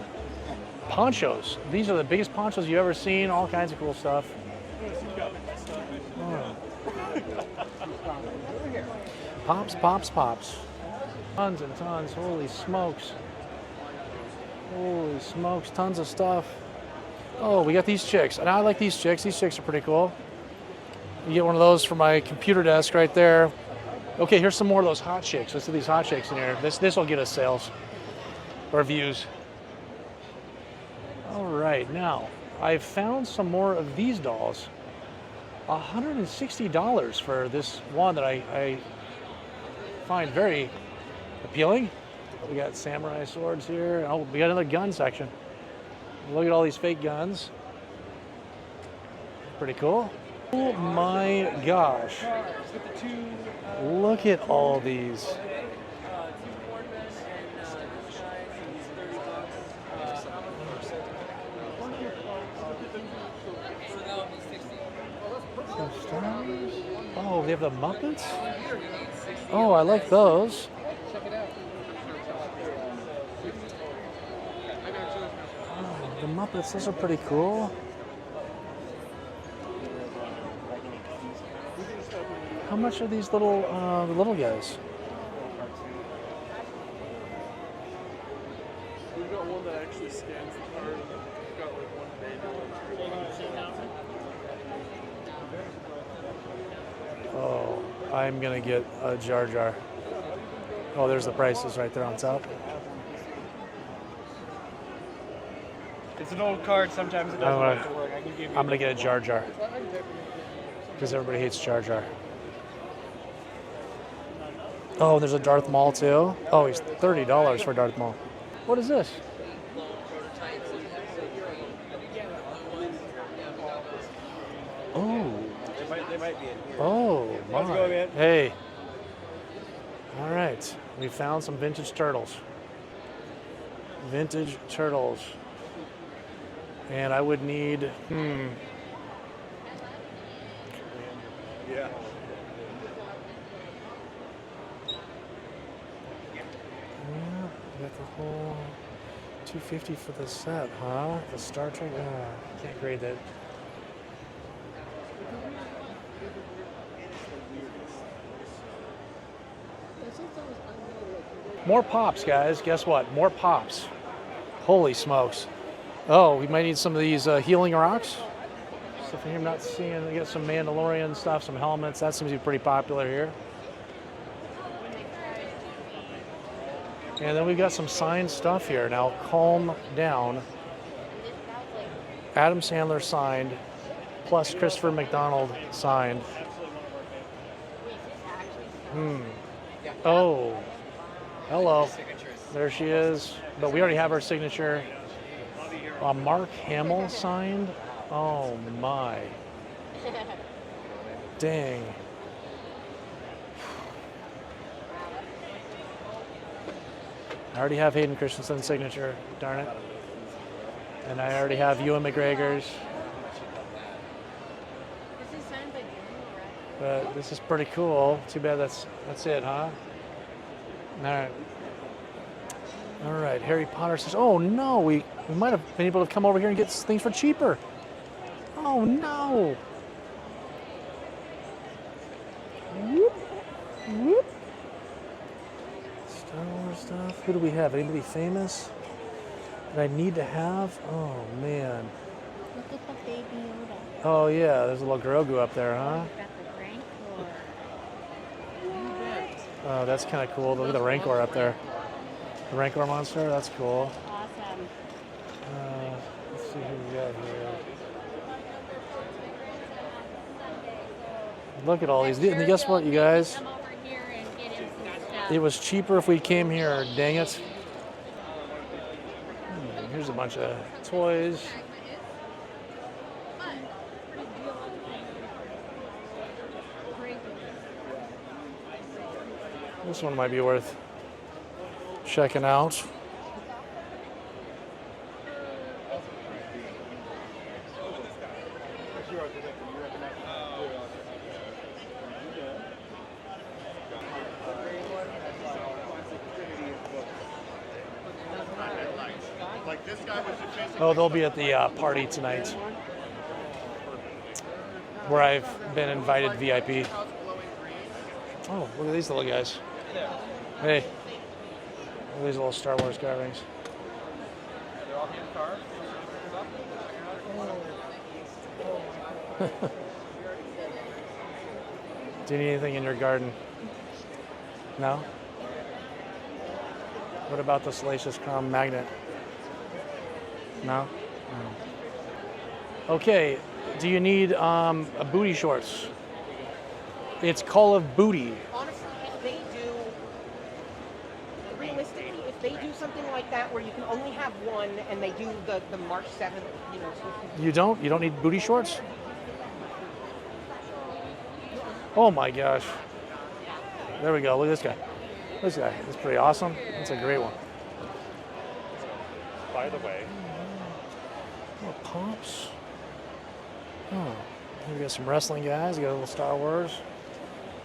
Speaker 1: ponchos. These are the biggest ponchos you've ever seen. All kinds of cool stuff. Oh. Pops, pops, pops. Tons and tons. Holy smokes. Holy smokes. Tons of stuff. Oh, we got these chicks. And I like these chicks. These chicks are pretty cool. You get one of those for my computer desk right there. Okay, here's some more of those hot chicks. Let's do these hot chicks in here. This will get us sales or views. All right, now I've found some more of these dolls. $160 for this one that I find very appealing. We got samurai swords here. Oh, we got another gun section. Look at all these fake guns. Pretty cool. Oh my gosh. Look at all these. Oh, they have the Muppets? Oh, I like those. Oh, the Muppets, those are pretty cool. How much are these little the little guys?
Speaker 6: We've got one that actually scans the card, and then we've got like one manual.
Speaker 1: Oh, I'm gonna get a Jar Jar. Oh, there's the prices right there on top.
Speaker 9: It's an old card. Sometimes it doesn't like to work. I can give you.
Speaker 1: I'm gonna get a Jar Jar because everybody hates Jar Jar. Oh, there's a Darth Maul too. Oh, he's $30 for Darth Maul. What is this? Oh.
Speaker 9: They might be in here.
Speaker 1: Oh,
Speaker 9: How's it
Speaker 1: my.
Speaker 9: going, man?
Speaker 1: Hey. All right. We found some vintage turtles. Vintage turtles. And I would need,
Speaker 5: Yeah.
Speaker 1: Yeah, we got the whole $250 for the set, huh? The Star Trek. Can't grade that. More pops, guys. Guess what? More pops. Holy smokes. Oh, we might need some of these healing rocks. Stuff here I'm not seeing. We got some Mandalorian stuff, some helmets. That seems to be pretty popular here. And then we've got some signed stuff here. Now, calm down. Adam Sandler signed, plus Christopher McDonald signed. Oh, hello. There she is. But we already have her signature. Mark Hamill signed. Oh my. Dang. I already have Hayden Christensen's signature, darn it. And I already have Ewan McGregor's.
Speaker 2: This is signed by Gimli, right?
Speaker 1: But this is pretty cool. Too bad that's it, huh? All right, Harry Potter says, oh no, we might have been able to come over here and get things for cheaper. Oh no. Whoop, whoop. Star Wars stuff. Who do we have? Anybody famous that I need to have? Oh man.
Speaker 2: Look at the baby Yoda.
Speaker 1: Oh yeah, there's a little Grogu up there, huh?
Speaker 2: Got the Rancor.
Speaker 1: Oh, that's kind of cool. Look at the Rancor up there. The Rancor monster, that's cool.
Speaker 2: Awesome.
Speaker 1: Let's see who we got here. Look at all these. And guess what, you guys?
Speaker 2: Come over here and get him some stuff.
Speaker 1: It was cheaper if we came here. Dang it. Here's a bunch of toys. This one might be worth checking out. Oh, they'll be at the party tonight, where I've been invited VIP. Oh, look at these little guys. Hey, look at these little Star Wars carvings. Do you need anything in your garden? No? What about the Salacious Crown magnet? No? Okay, do you need a booty shorts? It's Call of Booty.
Speaker 7: Honestly, if they do
Speaker 11: they do something like that where you can only have one, and they do the March 7th, you know.
Speaker 1: You don't? You don't need booty shorts? Oh my gosh. There we go. Look at this guy. This guy. That's pretty awesome. That's a great one.
Speaker 12: By the way.
Speaker 1: Little pops. Oh, we got some wrestling guys. We got a little Star Wars.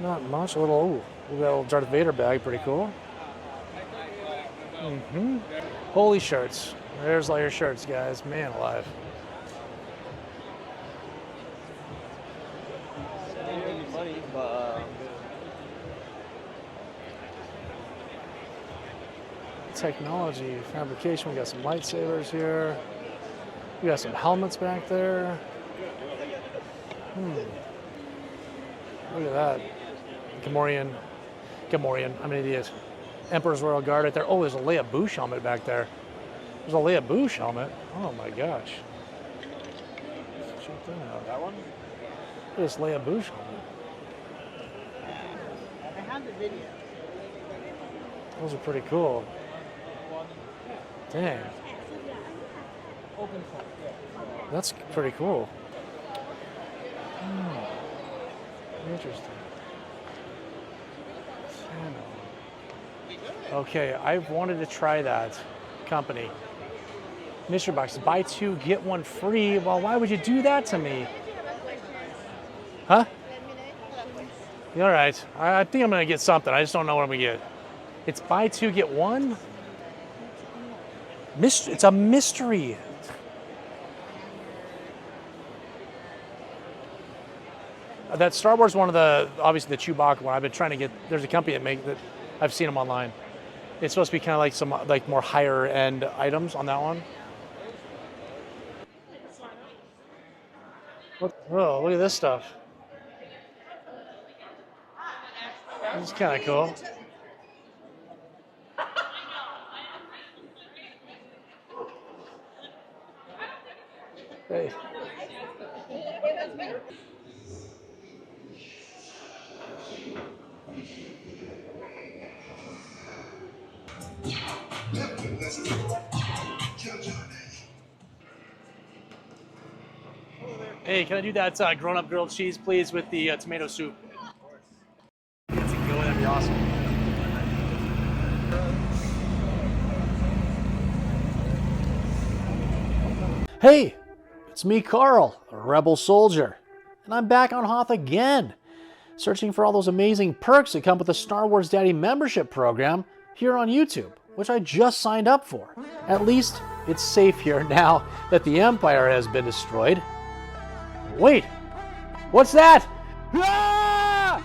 Speaker 1: Not much. A little, ooh, we got a little Darth Vader bag. Pretty cool. Mm-hmm. Holy shirts. There's all your shirts, guys. Man alive. Technology, fabrication. We got some lightsabers here. We got some helmets back there. Look at that. Gamorrean. I'm an idiot. Emperor's Royal Guard right there. Oh, there's a Leia Bouche helmet back there. There's a Leia Bouche helmet. Oh my gosh. Let's check that out.
Speaker 12: That one?
Speaker 1: Look at this Leia Bouche helmet.
Speaker 11: I have the video.
Speaker 1: Those are pretty cool. Dang. That's pretty cool. Interesting. Okay, I've wanted to try that company. Mystery box, buy two, get one free. Well, why would you do that to me? Huh? All right, I think I'm gonna get something. I just don't know what I'm gonna get. It's buy two, get one? It's a mystery. That Star Wars one of the, obviously the Chewbacca one, I've been trying to get, there's a company that I've seen them online. It's supposed to be kind of like some like more higher end items on that one. Oh, look at this stuff. This is kind of cool. Hey. Hey, can I do that grown-up grilled cheese, please, with the tomato soup? That's a go. That'd be awesome. Hey, it's me, Carl, a rebel soldier, and I'm back on Hoth again, searching for all those amazing perks that come with the Star Wars Daddy membership program here on YouTube, which I just signed up for. At least it's safe here now that the Empire has been destroyed. Wait, what's that? Ah!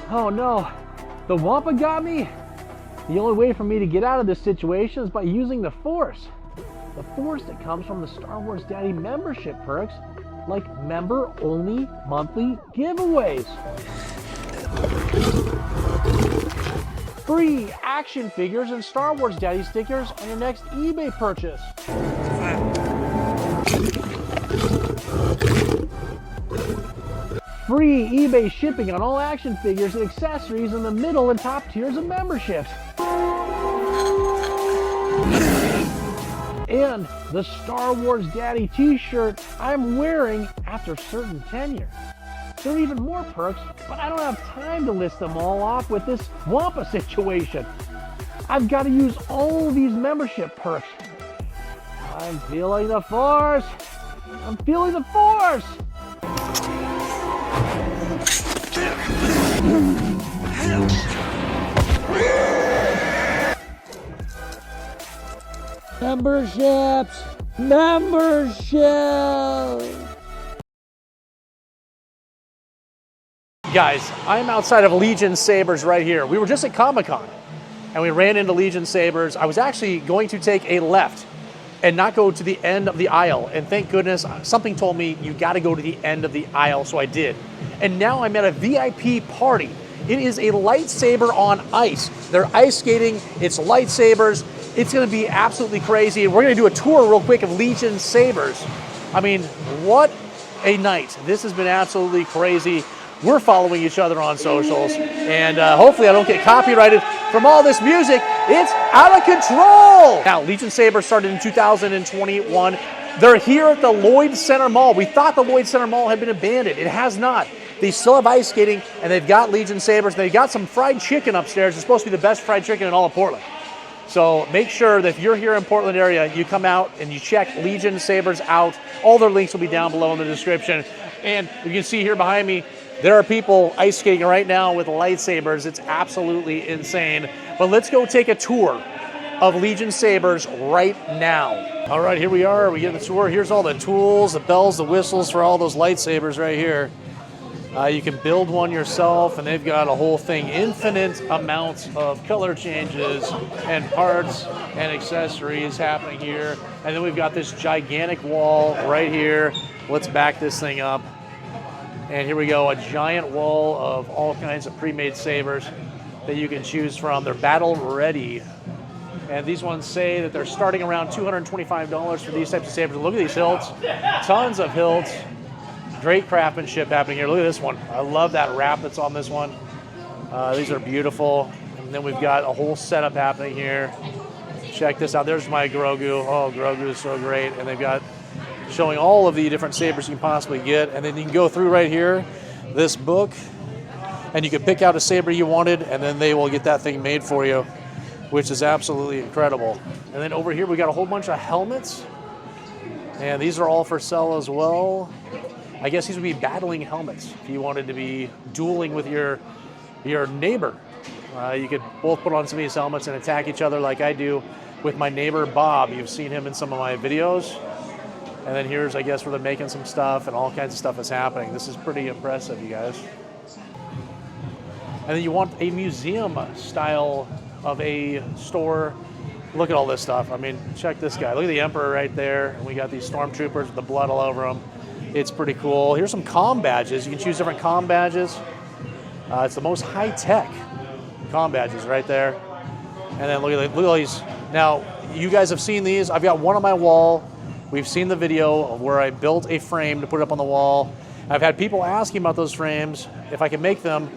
Speaker 1: Oh no, the Wampa got me? The only way for me to get out of this situation is by using the Force. The Force that comes from the Star Wars Daddy membership perks, like member-only monthly giveaways. Free action figures and Star Wars Daddy stickers on your next eBay purchase. Free eBay shipping on all action figures and accessories in the middle and top tiers of memberships. And the Star Wars Daddy t-shirt I'm wearing after certain tenure. There are even more perks, but I don't have time to list them all off with this Wampa situation. I've got to use all these membership perks. I'm feeling the Force. I'm feeling the Force. Memberships! Guys, I'm outside of Legion Sabers right here. We were just at Comic-Con and we ran into Legion Sabers. I was actually going to take a left and not go to the end of the aisle. And thank goodness, something told me you gotta go to the end of the aisle, so I did. And now I'm at a VIP party. It is a lightsaber on ice. They're ice skating, it's lightsabers. It's going to be absolutely crazy. And we're going to do a tour real quick of Legion Sabers. I mean, what a night. This has been absolutely crazy. We're following each other on socials, and hopefully I don't get copyrighted from all this music. It's out of control. Now, Legion Saber started in 2021. They're here at the Lloyd Center Mall. We thought the Lloyd Center Mall had been abandoned. It has not. They still have ice skating, and they've got Legion Sabers. They've got some fried chicken upstairs. It's supposed to be the best fried chicken in all of Portland. So make sure that if you're here in Portland area, you come out and you check Legion Sabers out. All their links will be down below in the description. And you can see here behind me, there are people ice skating right now with lightsabers. It's absolutely insane. But let's go take a tour of Legion Sabers right now. All right, here we are. We get the tour. Here's all the tools, the bells, the whistles for all those lightsabers right here. You can build one yourself, and they've got a whole thing. Infinite amounts of color changes and parts and accessories happening here. And then we've got this gigantic wall right here. Let's back this thing up. And here we go, a giant wall of all kinds of pre-made sabers that you can choose from. They're battle ready. And these ones say that they're starting around $225 for these types of sabers. Look at these hilts, tons of hilts. Great craftsmanship happening here. Look at this one. I love that wrap that's on this one. These are beautiful. And then we've got a whole setup happening here. Check this out. There's my Grogu. Oh, Grogu is so great. And they've got showing all of the different sabers you can possibly get. And then you can go through right here, this book, and you can pick out a saber you wanted, and then they will get that thing made for you, which is absolutely incredible. And then over here, we got a whole bunch of helmets. And these are all for sale as well. I guess these would be battling helmets if you wanted to be dueling with your neighbor. You could both put on some of these helmets and attack each other like I do with my neighbor Bob. You've seen him in some of my videos. And then here's, I guess, where they're making some stuff and all kinds of stuff is happening. This is pretty impressive, you guys. And then you want a museum style of a store. Look at all this stuff. I mean, check this guy. Look at the Emperor right there. And we got these stormtroopers with the blood all over them. It's pretty cool. Here's some comm badges. You can choose different comm badges. It's the most high-tech comm badges right there. And then look at all these. Now, you guys have seen these. I've got one on my wall. We've seen the video of where I built a frame to put up on the wall. I've had people asking about those frames, if I can make them,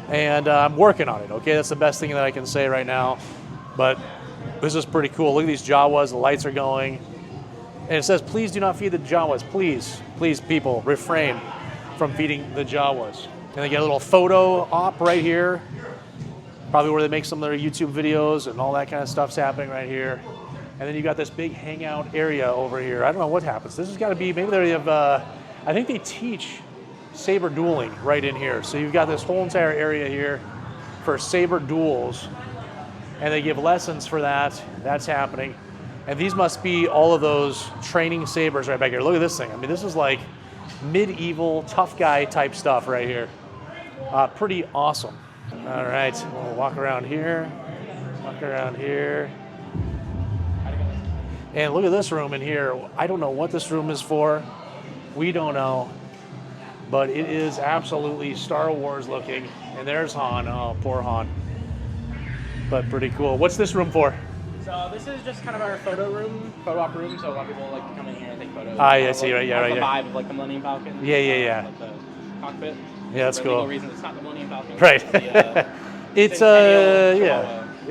Speaker 1: and I'm working on it, okay? That's the best thing that I can say right now. But this is pretty cool. Look at these Jawas. The lights are going. And it says, please do not feed the Jawas. Please, please, people, refrain from feeding the Jawas. And they get a little photo op right here. Probably where they make some of their YouTube videos and all that kind of stuff's happening right here. And then you got this big hangout area over here. I don't know what happens. This has got to be, maybe they have, I think they teach saber dueling right in here. So you've got this whole entire area here for saber duels. And they give lessons for that. That's happening. And these must be all of those training sabers right back here. Look at this thing. I mean, this is like medieval tough guy type stuff right here. Pretty awesome. All right, we'll walk around here. Walk around here. And look at this room in here. I don't know what this room is for. We don't know. But it is absolutely Star Wars looking. And there's Han. Oh, poor Han. But pretty cool. What's this room for?
Speaker 9: So this is just kind of our photo op room. So a lot of people like to come in here and take photos.
Speaker 1: I see, right, yeah, right.
Speaker 9: The vibe of like the Millennium Falcon.
Speaker 1: Yeah.
Speaker 9: Like the cockpit.
Speaker 1: Yeah, that's cool.
Speaker 9: No reason it's not the Millennium Falcon.
Speaker 1: Right.
Speaker 9: It's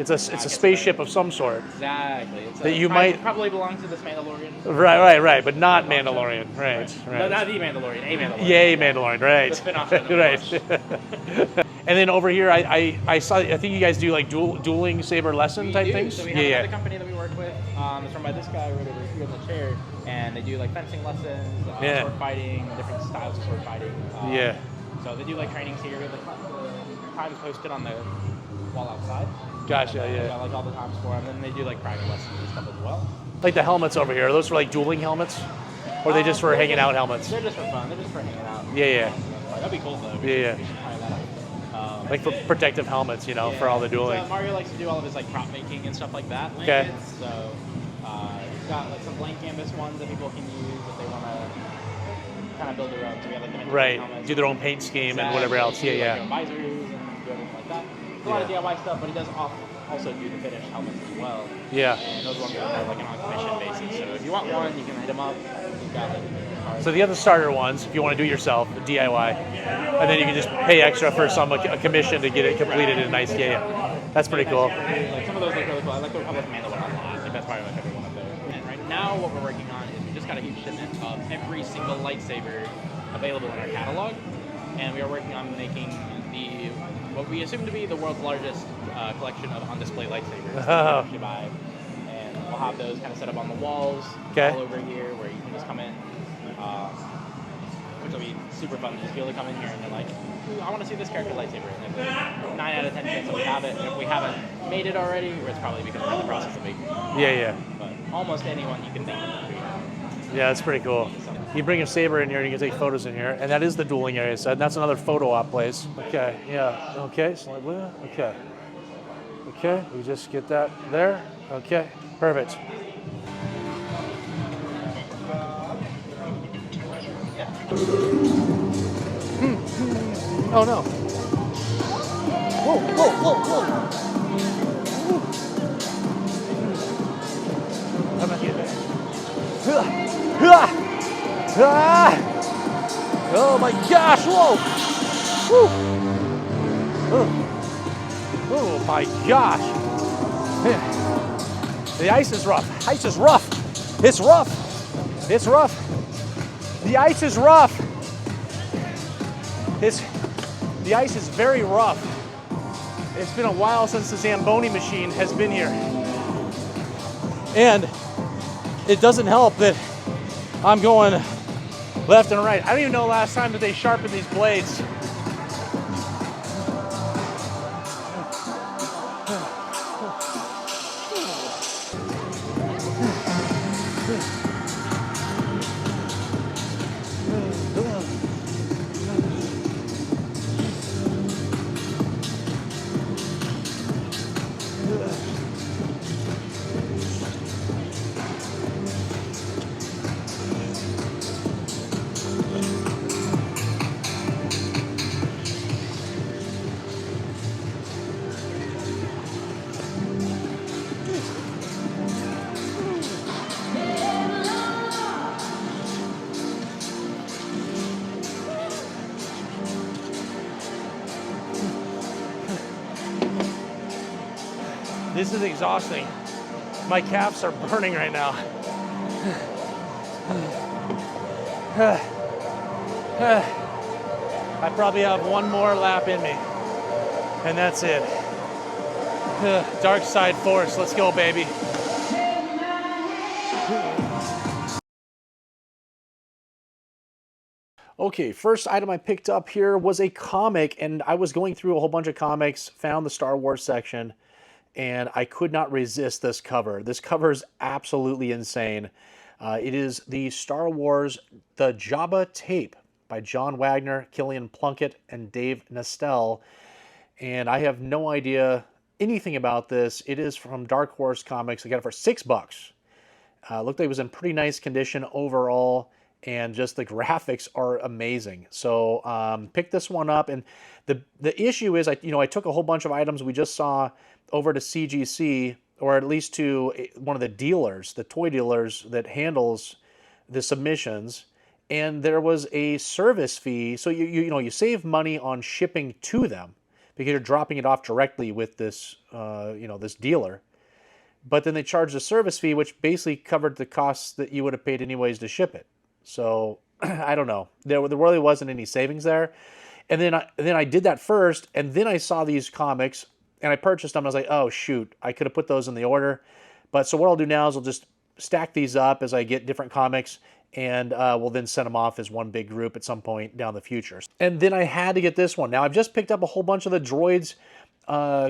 Speaker 1: a spaceship of some sort.
Speaker 9: Exactly.
Speaker 1: That you might
Speaker 9: probably belongs to this Mandalorian.
Speaker 1: Right, but not Mandalorian. Right.
Speaker 9: No, not the Mandalorian. A Mandalorian.
Speaker 1: Yeah, a Mandalorian. Right.
Speaker 9: The spin-off Mandalorian.
Speaker 1: Right. And then over here, I saw. I think you guys do like dueling saber lesson type things.
Speaker 9: So we have another company that we work with. It's run by this guy right over here in the chair, and they do like fencing lessons, sword fighting, different styles of sword fighting. So they do like trainings here. We have the times posted on the wall outside.
Speaker 1: Gotcha.
Speaker 9: Yeah. Got like all the times for them. And then they do like private lessons and stuff as well.
Speaker 1: Like the helmets over here. Are those for like dueling helmets, or are they just for hanging out helmets?
Speaker 9: They're just for fun. They're just for hanging out.
Speaker 1: Yeah.
Speaker 9: That'd be cool though.
Speaker 1: Yeah.
Speaker 9: We should try that out.
Speaker 1: Like for protective helmets, you know, for all the dueling.
Speaker 9: So Mario likes to do all of his like prop making and stuff like that.
Speaker 1: Okay.
Speaker 9: So he's got like some blank canvas ones that people can use if they want to kind of build their own. So we have like the helmets.
Speaker 1: Do their own paint scheme and whatever else.
Speaker 9: Like, visors and do everything like that. A lot of DIY stuff, but he does all also do the finished helmets as well.
Speaker 1: Yeah.
Speaker 9: And those ones are more like an on commission basis. So if you want one, you can hit them up. You've got like
Speaker 1: So the other starter ones, if you want to do it yourself, DIY, and then you can just pay extra for a commission to get it completed in a nice game. That's pretty cool.
Speaker 9: Like some of those look really cool. I like the Republic Commando one a lot. Like that's probably my favorite one up there. And right now, what we're working on is we just got a huge shipment of every single lightsaber available in our catalog, and we are working on making what we assume to be the world's largest collection of on-display lightsabers that you buy. And we'll have those kind of set up on the walls all over here, where you can just come in, which will be super fun. Just be able to come in here and you're like, ooh, I want to see this character lightsaber. And there's a 9 out of 10 chance that we have it. And if we haven't made it already, it's probably because we're in the process of making it.
Speaker 1: Yeah.
Speaker 9: But almost anyone you can think of.
Speaker 1: Yeah, that's pretty cool. You bring a saber in here and you can take photos in here, and that is the dueling area. So that's another photo op place. Okay, yeah, okay, okay. Okay, we just get that there. Okay, perfect. Oh no. Whoa. I'm not getting it. Oh my gosh, whoa! Oh my gosh! The ice is rough. Ice is rough. It's rough. It's rough. The ice is rough. The ice is very rough. It's been a while since the Zamboni machine has been here. And it doesn't help that I'm going left and right. I don't even know the last time that they sharpened these blades. This is exhausting. My calves are burning right now. I probably have one more lap in me, and that's it. Dark side force, let's go, baby. Okay, first item I picked up here was a comic, and I was going through a whole bunch of comics, found the Star Wars section, and I could not resist this cover. This cover is absolutely insane. It is the Star Wars The Jabba Tape by John Wagner, Killian Plunkett, and Dave Nestel. And I have no idea anything about this. It is from Dark Horse Comics. I got it for $6. Looked like it was in pretty nice condition overall, and just the graphics are amazing. So pick this one up. And the issue is, I took a whole bunch of items we just saw over to CGC, or at least to one of the dealers, the toy dealers that handles the submissions, and there was a service fee. So you save money on shipping to them because you're dropping it off directly with this this dealer. But then they charged a service fee, which basically covered the costs that you would have paid anyways to ship it. So I don't know. There really wasn't any savings there. And then I did that first, and then I saw these comics, and I purchased them. I was like, oh, shoot, I could have put those in the order. But so what I'll do now is I'll just stack these up as I get different comics, and we'll then send them off as one big group at some point down the future. And then I had to get this one. Now, I've just picked up a whole bunch of the Droids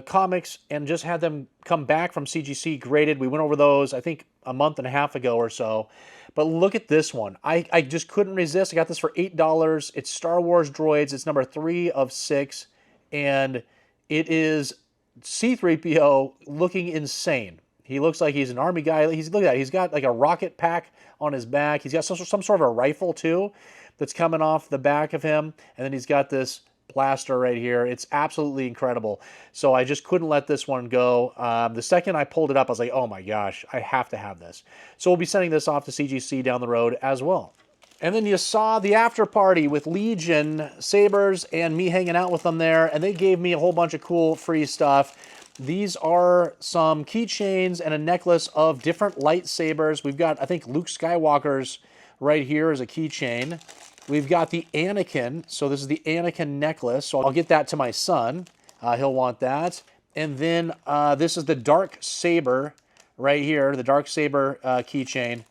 Speaker 1: comics and just had them come back from CGC graded. We went over those, I think, a month and a half ago or so. But look at this one. I just couldn't resist. I got this for $8. It's Star Wars Droids. It's number 3 of 6. And it is C-3PO looking insane. He looks like he's an army guy. Look at that. He's got like a rocket pack on his back. He's got some sort of a rifle too that's coming off the back of him. And then he's got this blaster right here. It's absolutely incredible. So I just couldn't let this one go. The second I pulled it up, I was like, oh my gosh, I have to have this. So we'll be sending this off to CGC down the road as well. And then you saw the after party with Legion Sabers and me hanging out with them there, and they gave me a whole bunch of cool free stuff. These are some keychains and a necklace of different lightsabers. We've got, I think, Luke Skywalker's right here as a keychain. We've got the Anakin, so this is the Anakin necklace, so I'll get that to my son. He'll want that. And then this is the Dark Saber right here, the Dark Saber keychain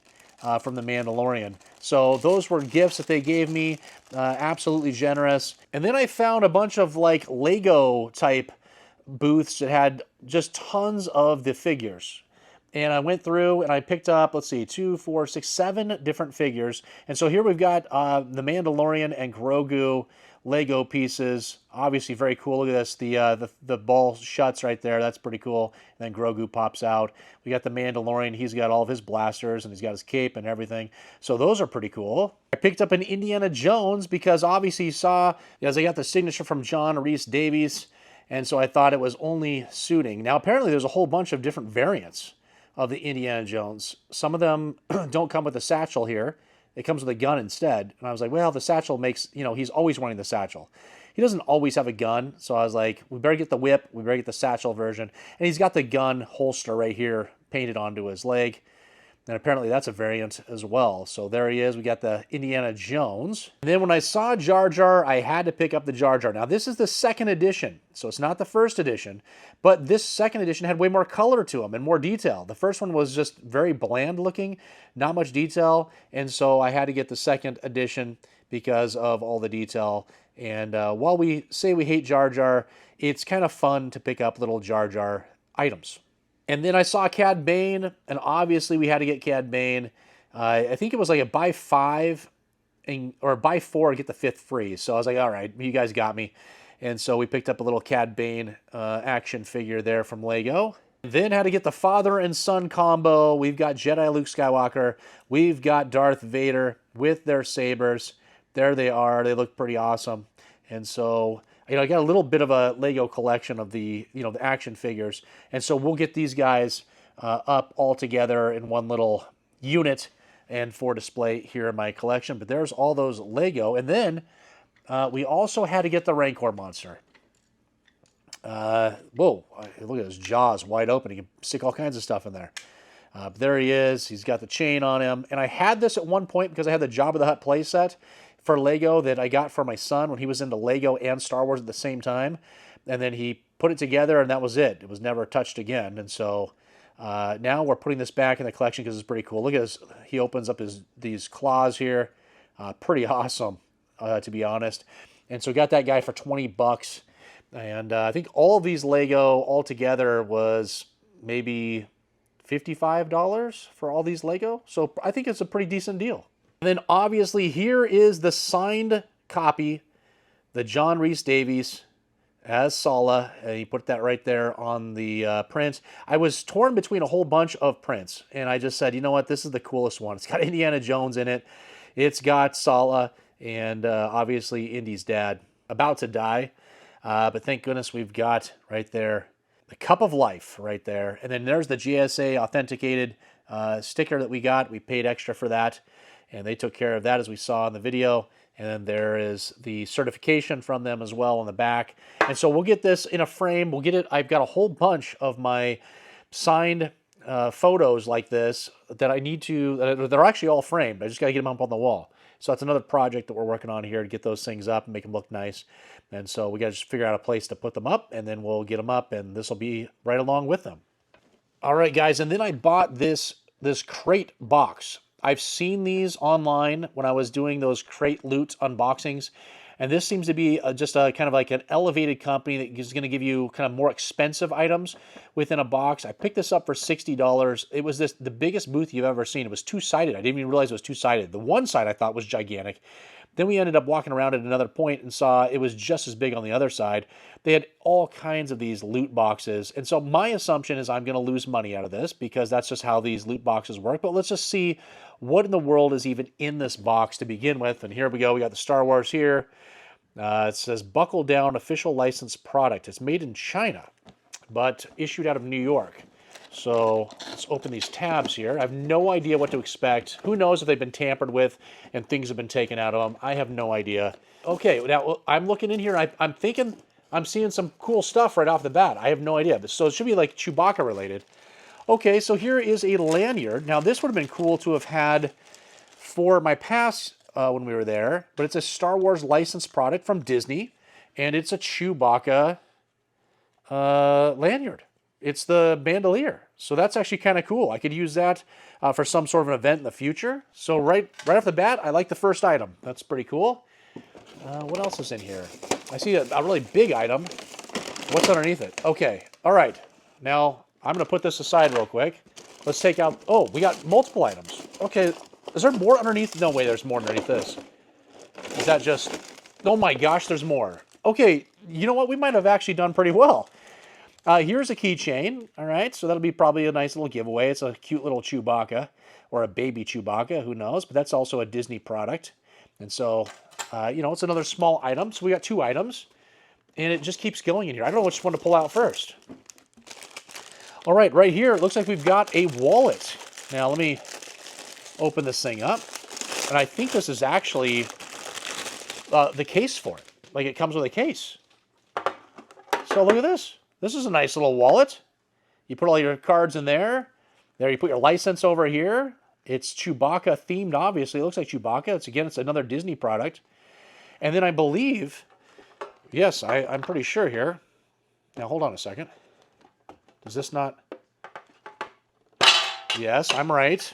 Speaker 1: from The Mandalorian. So those were gifts that they gave me, absolutely generous. And then I found a bunch of like Lego type booths that had just tons of the figures. And I went through and I picked up, let's see, 2, 4, 6, 7 different figures. And so here we've got the Mandalorian and Grogu Lego pieces. Obviously very cool. Look at this. The ball shuts right there. That's pretty cool. And then Grogu pops out. We got the Mandalorian. He's got all of his blasters and he's got his cape and everything. So those are pretty cool. I picked up an Indiana Jones because obviously you saw, as I got the signature from John Rhys-Davies, and so I thought it was only suiting. Now apparently there's a whole bunch of different variants of the Indiana Jones. Some of them don't come with a satchel here. It comes with a gun instead. And I was like, well, the satchel makes, you know, he's always wanting the satchel. He doesn't always have a gun. So I was like, we better get the whip. We better get the satchel version. And he's got the gun holster right here painted onto his leg. And apparently that's a variant as well. So there he is. We got the Indiana Jones. And then when I saw Jar Jar, I had to pick up the Jar Jar. Now this is the second edition. So it's not the first edition. But this second edition had way more color to him and more detail. The first one was just very bland looking, not much detail. And so I had to get the second edition because of all the detail. And while we say we hate Jar Jar, it's kind of fun to pick up little Jar Jar items. And then I saw Cad Bane, and obviously we had to get Cad Bane. I think it was like a buy 5 or buy 4 and get the 5th free. So I was like, all right, you guys got me. And so we picked up a little Cad Bane action figure there from Lego. Then had to get the father and son combo. We've got Jedi Luke Skywalker. We've got Darth Vader with their sabers. There they are. They look pretty awesome. And so, you know, I got a little bit of a Lego collection of the, you know, the action figures. And so we'll get these guys up all together in one little unit and for display here in my collection. But there's all those Lego. And then we also had to get the Rancor monster. Whoa, look at his jaws wide open. He can stick all kinds of stuff in there. There he is. He's got the chain on him. And I had this at one point because I had the Jabba the Hutt playset for Lego that I got for my son when he was into Lego and Star Wars at the same time. And then he put it together and that was it. It was never touched again. And so now we're putting this back in the collection because it's pretty cool. Look at this. He opens up these claws here. Pretty awesome, to be honest. And so got that guy for 20 bucks. And I think all of these Lego altogether was maybe $55 for all these Lego. So I think it's a pretty decent deal. And then obviously here is the signed copy, the John Rhys-Davies as Sallah. And he put that right there on the print. I was torn between a whole bunch of prints. And I just said, you know what? This is the coolest one. It's got Indiana Jones in it. It's got Sallah and obviously Indy's dad about to die. But thank goodness we've got right there the Cup of Life right there. And then there's the GSA authenticated sticker that we got. We paid extra for that. And they took care of that as we saw in the video. And then there is the certification from them as well on the back. And so we'll get this in a frame. We'll get it. I've got a whole bunch of my signed photos like this that I need to, they're actually all framed. I just got to get them up on the wall. So that's another project that we're working on here to get those things up and make them look nice. And so we got to just figure out a place to put them up and then we'll get them up and this will be right along with them. All right, guys. And then I bought this crate box. I've seen these online when I was doing those crate loot unboxings. And this seems to be just a kind of like an elevated company that is going to give you kind of more expensive items within a box. I picked this up for $60. It was the biggest booth you've ever seen. It was two-sided. I didn't even realize it was two-sided. The one side I thought was gigantic. Then we ended up walking around at another point and saw it was just as big on the other side. They had all kinds of these loot boxes. And so my assumption is I'm going to lose money out of this because that's just how these loot boxes work. But let's just see what in the world is even in this box to begin with. And here we go. We got the Star Wars here. It says buckle down official licensed product. It's made in China, but issued out of New York. So let's open these tabs here. I have no idea what to expect. Who knows if they've been tampered with and things have been taken out of them. I have no idea. Okay, now I'm looking in here. I'm thinking I'm seeing some cool stuff right off the bat. I have no idea. So it should be like Chewbacca related. Okay, so here is a lanyard. Now this would have been cool to have had for my pass when we were there, but it's a Star Wars licensed product from Disney, and it's a Chewbacca lanyard. It's the bandolier. So that's actually kind of cool. I could use that for some sort of an event in the future. So right off the bat, I like the first item. That's pretty cool. What else is in here? I see a really big item. What's underneath it? Okay. All right. Now, I'm going to put this aside real quick. Let's take out... Oh, we got multiple items. Okay. Is there more underneath? No way, there's more underneath this. Is that just... Oh my gosh, there's more. Okay. You know what? We might have actually done pretty well. Here's a keychain, all right? So that'll be probably a nice little giveaway. It's a cute little Chewbacca, or a baby Chewbacca, who knows? But that's also a Disney product. And so, it's another small item. So we got 2 items, and it just keeps going in here. I don't know which one to pull out first. All right, right here, it looks like we've got a wallet. Now, let me open this thing up. And I think this is actually the case for it. Like, it comes with a case. So look at this. This is a nice little wallet. You put all your cards in there. There, you put your license over here. It's Chewbacca themed, obviously. It looks like Chewbacca. It's another Disney product. And then I believe, yes, I'm pretty sure here. Now, hold on a second. Does this not? Yes, I'm right.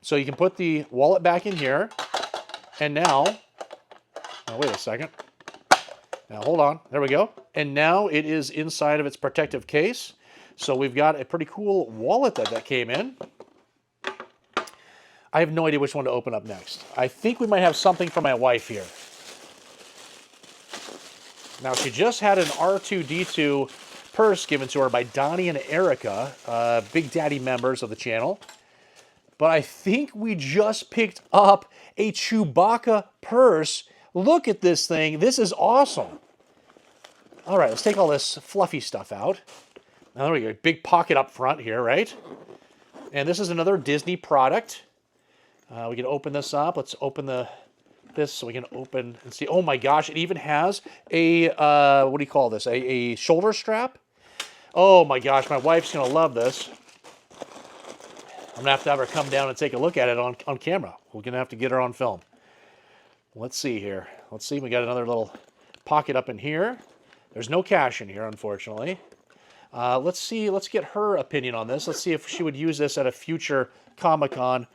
Speaker 1: So you can put the wallet back in here. And now wait a second. Now, hold on. There we go. And now it is inside of its protective case. So we've got a pretty cool wallet that came in. I have no idea which one to open up next. I think we might have something for my wife here. Now, she just had an R2-D2 purse given to her by Donnie and Erica, Big Daddy members of the channel. But I think we just picked up a Chewbacca purse. Look at this thing. This is awesome. All right, let's take all this fluffy stuff out. Now, there we go. Big pocket up front here, right? And this is another Disney product. We can open this up. Let's open this so we can open and see. Oh my gosh, it even has a, what do you call this? A shoulder strap. Oh my gosh, my wife's going to love this. I'm going to have her come down and take a look at it on camera. We're going to have to get her on film. Let's see here. Let's see. We got another little pocket up in here. There's no cash in here, unfortunately. Let's see. Let's get her opinion on this. Let's see if she would use this at a future Comic-Con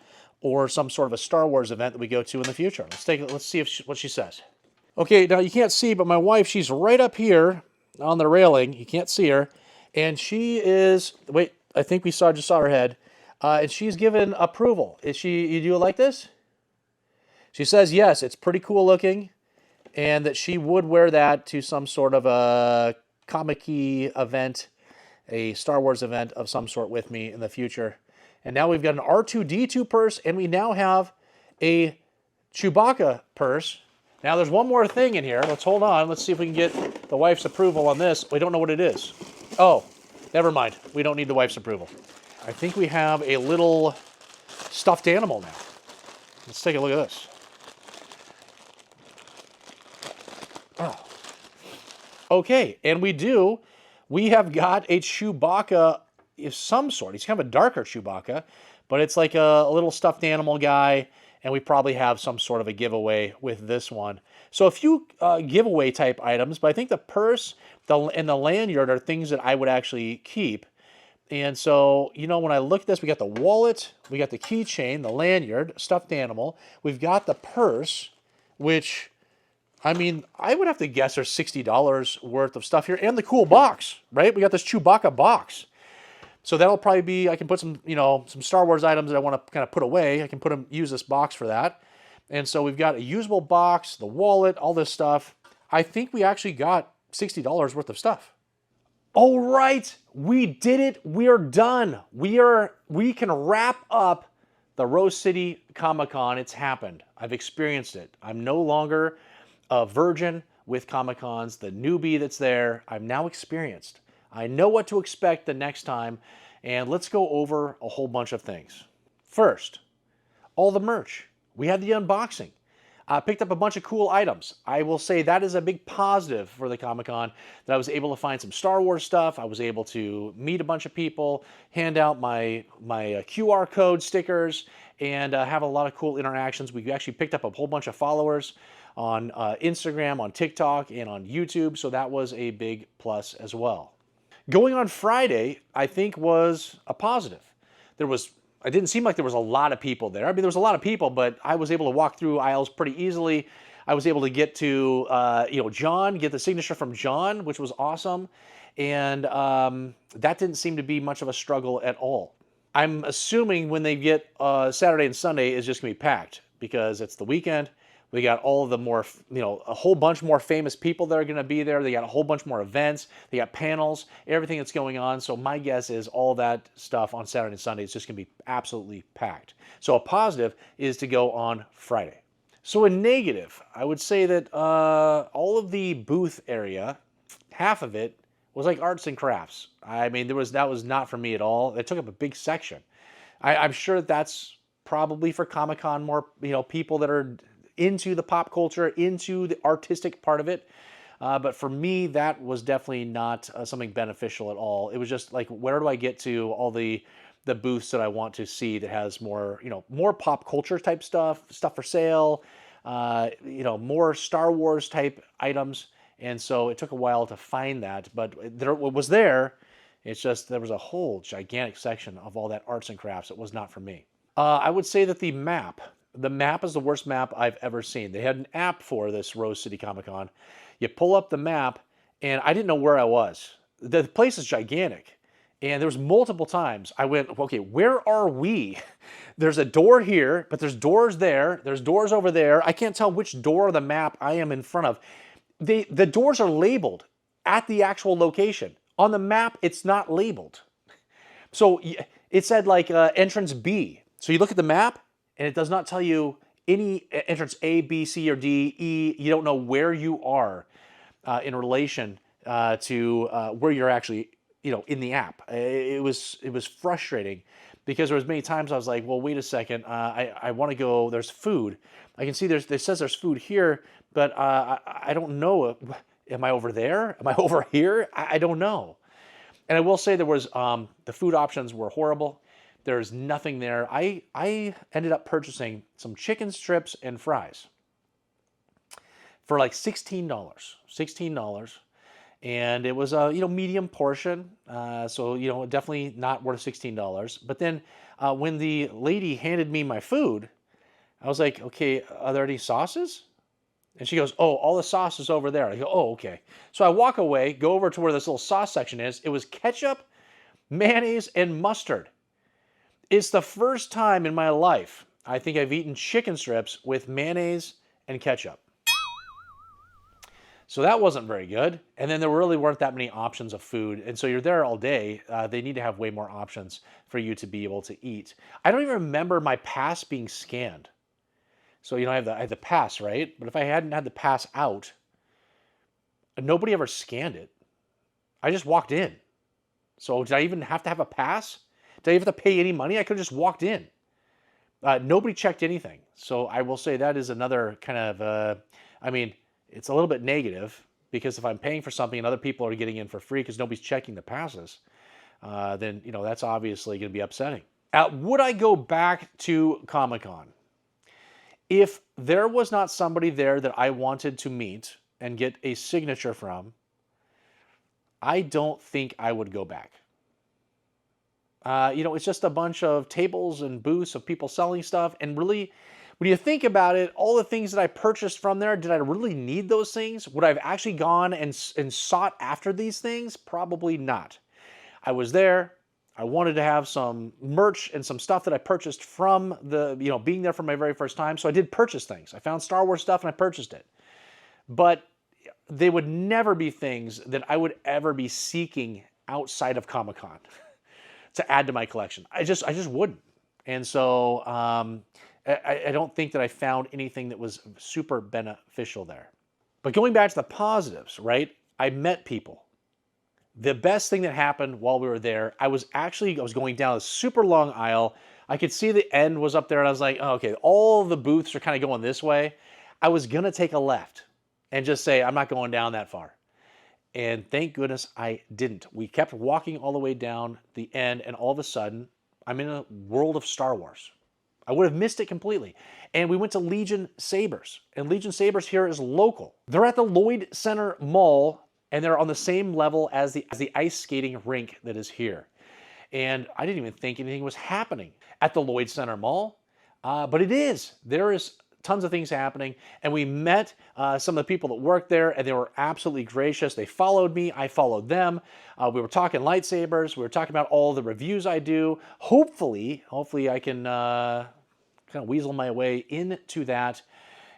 Speaker 1: or some sort of a Star Wars event that we go to in the future. Let's see what she says. Okay, now you can't see, but my wife, she's right up here on the railing. You can't see her. And she is, wait, I think we just saw her head. And she's given approval. You do it like this? She says, yes, it's pretty cool looking. And that she would wear that to some sort of a comic-y event, a Star Wars event of some sort with me in the future. And now we've got an R2-D2 purse, and we now have a Chewbacca purse. Now there's one more thing in here. Let's hold on. Let's see if we can get the wife's approval on this. We don't know what it is. Oh, never mind. We don't need the wife's approval. I think we have a little stuffed animal now. Let's take a look at this. Oh. Okay, and we have got a Chewbacca of some sort. He's kind of a darker Chewbacca, but it's like a little stuffed animal guy, and we probably have some sort of a giveaway with this one. So a few giveaway type items, but I think the purse and the lanyard are things that I would actually keep. And so, when I look at this, we got the wallet, we got the keychain, the lanyard, stuffed animal. We've got the purse, which, I mean, I would have to guess there's $60 worth of stuff here, and the cool box, right? We got this Chewbacca box. So that'll probably be, I can put some, some Star Wars items that I want to kind of put away. I can use this box for that. And so we've got a usable box, the wallet, all this stuff. I think we actually got $60 worth of stuff. All right, we did it. We are done. We can wrap up the Rose City Comic-Con. It's happened. I've experienced it. I'm no longer a virgin with Comic-Cons, the newbie that's there. I'm now experienced. I know what to expect the next time, and let's go over a whole bunch of things. First, all the merch. We had the unboxing. I picked up a bunch of cool items. I will say that is a big positive for the Comic-Con, that I was able to find some Star Wars stuff. I was able to meet a bunch of people, hand out my QR code stickers, and have a lot of cool interactions. We actually picked up a whole bunch of followers on Instagram, on TikTok, and on YouTube, so that was a big plus as well. Going on Friday, I think, was a positive. It didn't seem like there was a lot of people there. I mean, there was a lot of people, but I was able to walk through aisles pretty easily. I was able to get to, John, get the signature from John, which was awesome. And that didn't seem to be much of a struggle at all. I'm assuming when they get Saturday and Sunday is just going to be packed because it's the weekend. We got all of the more, a whole bunch more famous people that are going to be there. They got a whole bunch more events. They got panels, everything that's going on. So my guess is all that stuff on Saturday and Sunday is just going to be absolutely packed. So a positive is to go on Friday. So a negative, I would say that all of the booth area, half of it was like arts and crafts. I mean, that was not for me at all. It took up a big section. I'm sure that's probably for Comic-Con more, people that are into the pop culture, into the artistic part of it. But for me, that was definitely not something beneficial at all. It was just like, where do I get to all the booths that I want to see that has more, more pop culture type stuff for sale, more Star Wars type items. And so it took a while to find that, but it was there. It's just there was a whole gigantic section of all that arts and crafts. It was not for me. I would say that the map is the worst map I've ever seen. They had an app for this Rose City Comic Con. You pull up the map, and I didn't know where I was. The place is gigantic. And there was multiple times I went, okay, where are we? There's a door here, but there's doors there. There's doors over there. I can't tell which door of the map I am in front of. The doors are labeled at the actual location. On the map, it's not labeled. So it said like entrance B. So you look at the map, and it does not tell you any entrance A, B, C, or D, E. You don't know where you are in relation to where you're actually, in the app. It was frustrating because there was many times I was like, well, wait a second. I want to go. There's food. I can see it says there's food here, but I don't know. Am I over there? Am I over here? I don't know. And I will say there was the food options were horrible. There's nothing there. I ended up purchasing some chicken strips and fries for like $16. $16. And it was a medium portion. So definitely not worth $16. But then when the lady handed me my food, I was like, okay, are there any sauces? And she goes, oh, all the sauce is over there. I go, oh, okay. So I walk away, go over to where this little sauce section is. It was ketchup, mayonnaise, and mustard. It's the first time in my life I think I've eaten chicken strips with mayonnaise and ketchup. So that wasn't very good. And then there really weren't that many options of food. And so you're there all day. They need to have way more options for you to be able to eat. I don't even remember my pass being scanned. So, I have the pass, right? But if I hadn't had the pass out, nobody ever scanned it. I just walked in. So did I even have to have a pass? Did I have to pay any money? I could have just walked in. Nobody checked anything. So I will say that is another kind of, it's a little bit negative because if I'm paying for something and other people are getting in for free because nobody's checking the passes, then, that's obviously going to be upsetting. Would I go back to Comic-Con? If there was not somebody there that I wanted to meet and get a signature from, I don't think I would go back. It's just a bunch of tables and booths of people selling stuff. And really, when you think about it, all the things that I purchased from there, did I really need those things? Would I have actually gone and sought after these things? Probably not. I was there. I wanted to have some merch and some stuff that I purchased from being there for my very first time. So I did purchase things. I found Star Wars stuff and I purchased it. But they would never be things that I would ever be seeking outside of Comic-Con to add to my collection. I just wouldn't. And so I don't think that I found anything that was super beneficial there. But going back to the positives, right? I met people. The best thing that happened while we were there, I was going down a super long aisle. I could see the end was up there, and I was like, oh, okay, all the booths are kind of going this way. I was going to take a left and just say, I'm not going down that far. And thank goodness I didn't. We kept walking all the way down the end, and all of a sudden, I'm in a world of Star Wars. I would have missed it completely. And we went to Legion Sabers. And Legion Sabers here is local. They're at the Lloyd Center Mall, and they're on the same level as the ice skating rink that is here. And I didn't even think anything was happening at the Lloyd Center Mall, but it is. There is tons of things happening, and we met some of the people that work there, and they were absolutely gracious. They followed me, I followed them. We were talking lightsabers, we were talking about all the reviews I do. Hopefully I can kind of weasel my way into that,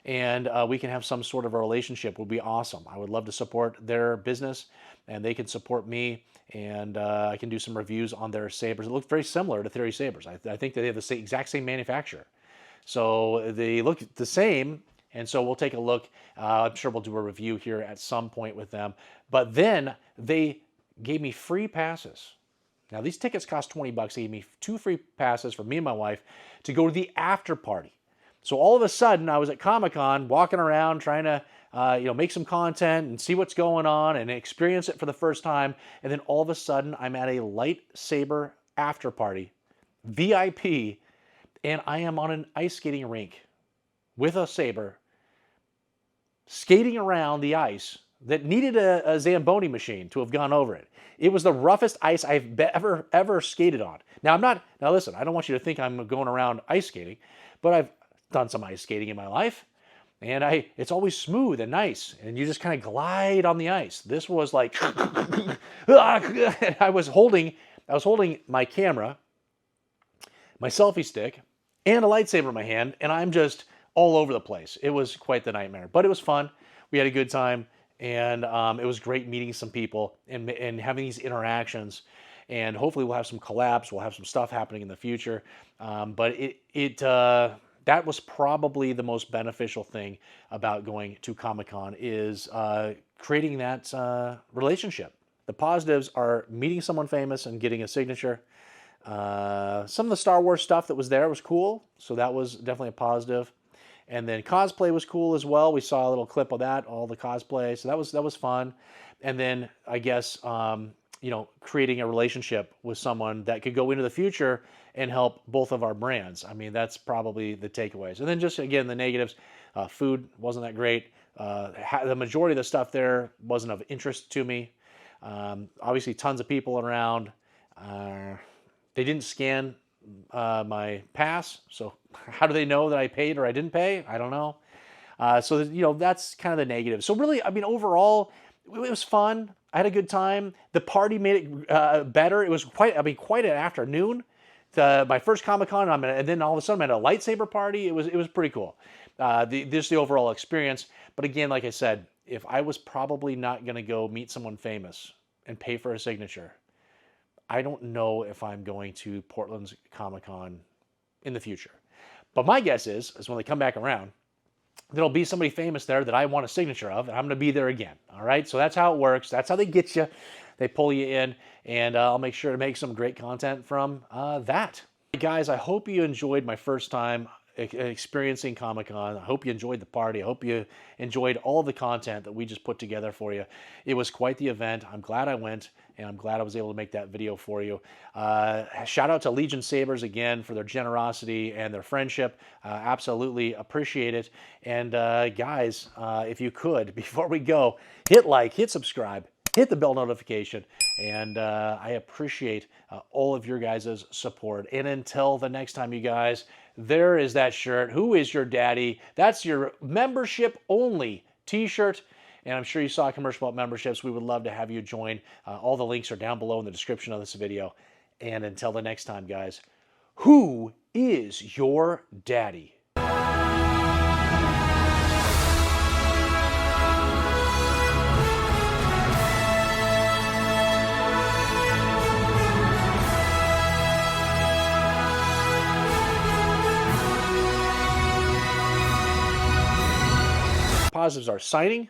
Speaker 1: and we can have some sort of a relationship. It would be awesome. I would love to support their business, and they can support me, and I can do some reviews on their sabers. It looked very similar to Theory Sabers. I think they have the exact same manufacturer. So they look the same, and so we'll take a look. I'm sure we'll do a review here at some point with them. But then they gave me free passes. Now these tickets cost 20 bucks. They gave me 2 free passes for me and my wife to go to the after party. So all of a sudden I was at Comic-Con walking around trying to make some content and see what's going on and experience it for the first time. And then all of a sudden I'm at a lightsaber after party, VIP, and I am on an ice skating rink with a saber, skating around the ice that needed a Zamboni machine to have gone over it. It was the roughest ice I've ever skated on. Now listen, I don't want you to think I'm going around ice skating, but I've done some ice skating in my life, and it's always smooth and nice, and you just kind of glide on the ice. This was like, I was holding my camera, my selfie stick, and a lightsaber in my hand, and I'm just all over the place. It was quite the nightmare, but it was fun. We had a good time, and it was great meeting some people and having these interactions, and hopefully we'll have some collabs. We'll have some stuff happening in the future, but that was probably the most beneficial thing about going to Comic-Con is creating that relationship. The positives are meeting someone famous and getting a signature. Some of the Star Wars stuff that was there was cool, so that was definitely a positive. And then cosplay was cool as well. We saw a little clip of that, all the cosplay, so that was fun. And then I guess creating a relationship with someone that could go into the future and help both of our brands. I mean, that's probably the takeaways. And then just again the negatives, food wasn't that great. The majority of the stuff there wasn't of interest to me. Obviously, tons of people around. They didn't scan my pass, so how do they know that I paid or I didn't pay? I don't know. So that's kind of the negative. So really, I mean, overall, it was fun. I had a good time. The party made it better. It was quite an afternoon. My first Comic-Con, and then all of a sudden I'm at a lightsaber party. It was pretty cool. Just the overall experience. But again, like I said, if I was probably not going to go meet someone famous and pay for a signature, I don't know if I'm going to Portland's Comic-Con in the future. But my guess is when they come back around, there'll be somebody famous there that I want a signature of, and I'm going to be there again. All right? So that's how it works. That's how they get you. They pull you in, and I'll make sure to make some great content from that. Hey guys, I hope you enjoyed my first time experiencing Comic-Con. I hope you enjoyed the party. I hope you enjoyed all the content that we just put together for you. It was quite the event. I'm glad I went, and I'm glad I was able to make that video for you. Shout out to Legion Sabers again for their generosity and their friendship. Absolutely appreciate it. And guys, if you could, before we go, hit like, hit subscribe, hit the bell notification, and I appreciate all of your guys' support. And until the next time, you guys, there is that shirt. Who is your daddy? That's your membership only t-shirt. And I'm sure you saw a commercial about memberships. We would love to have you join. All the links are down below in the description of this video. And until the next time, guys, who is your daddy? Positives are signing,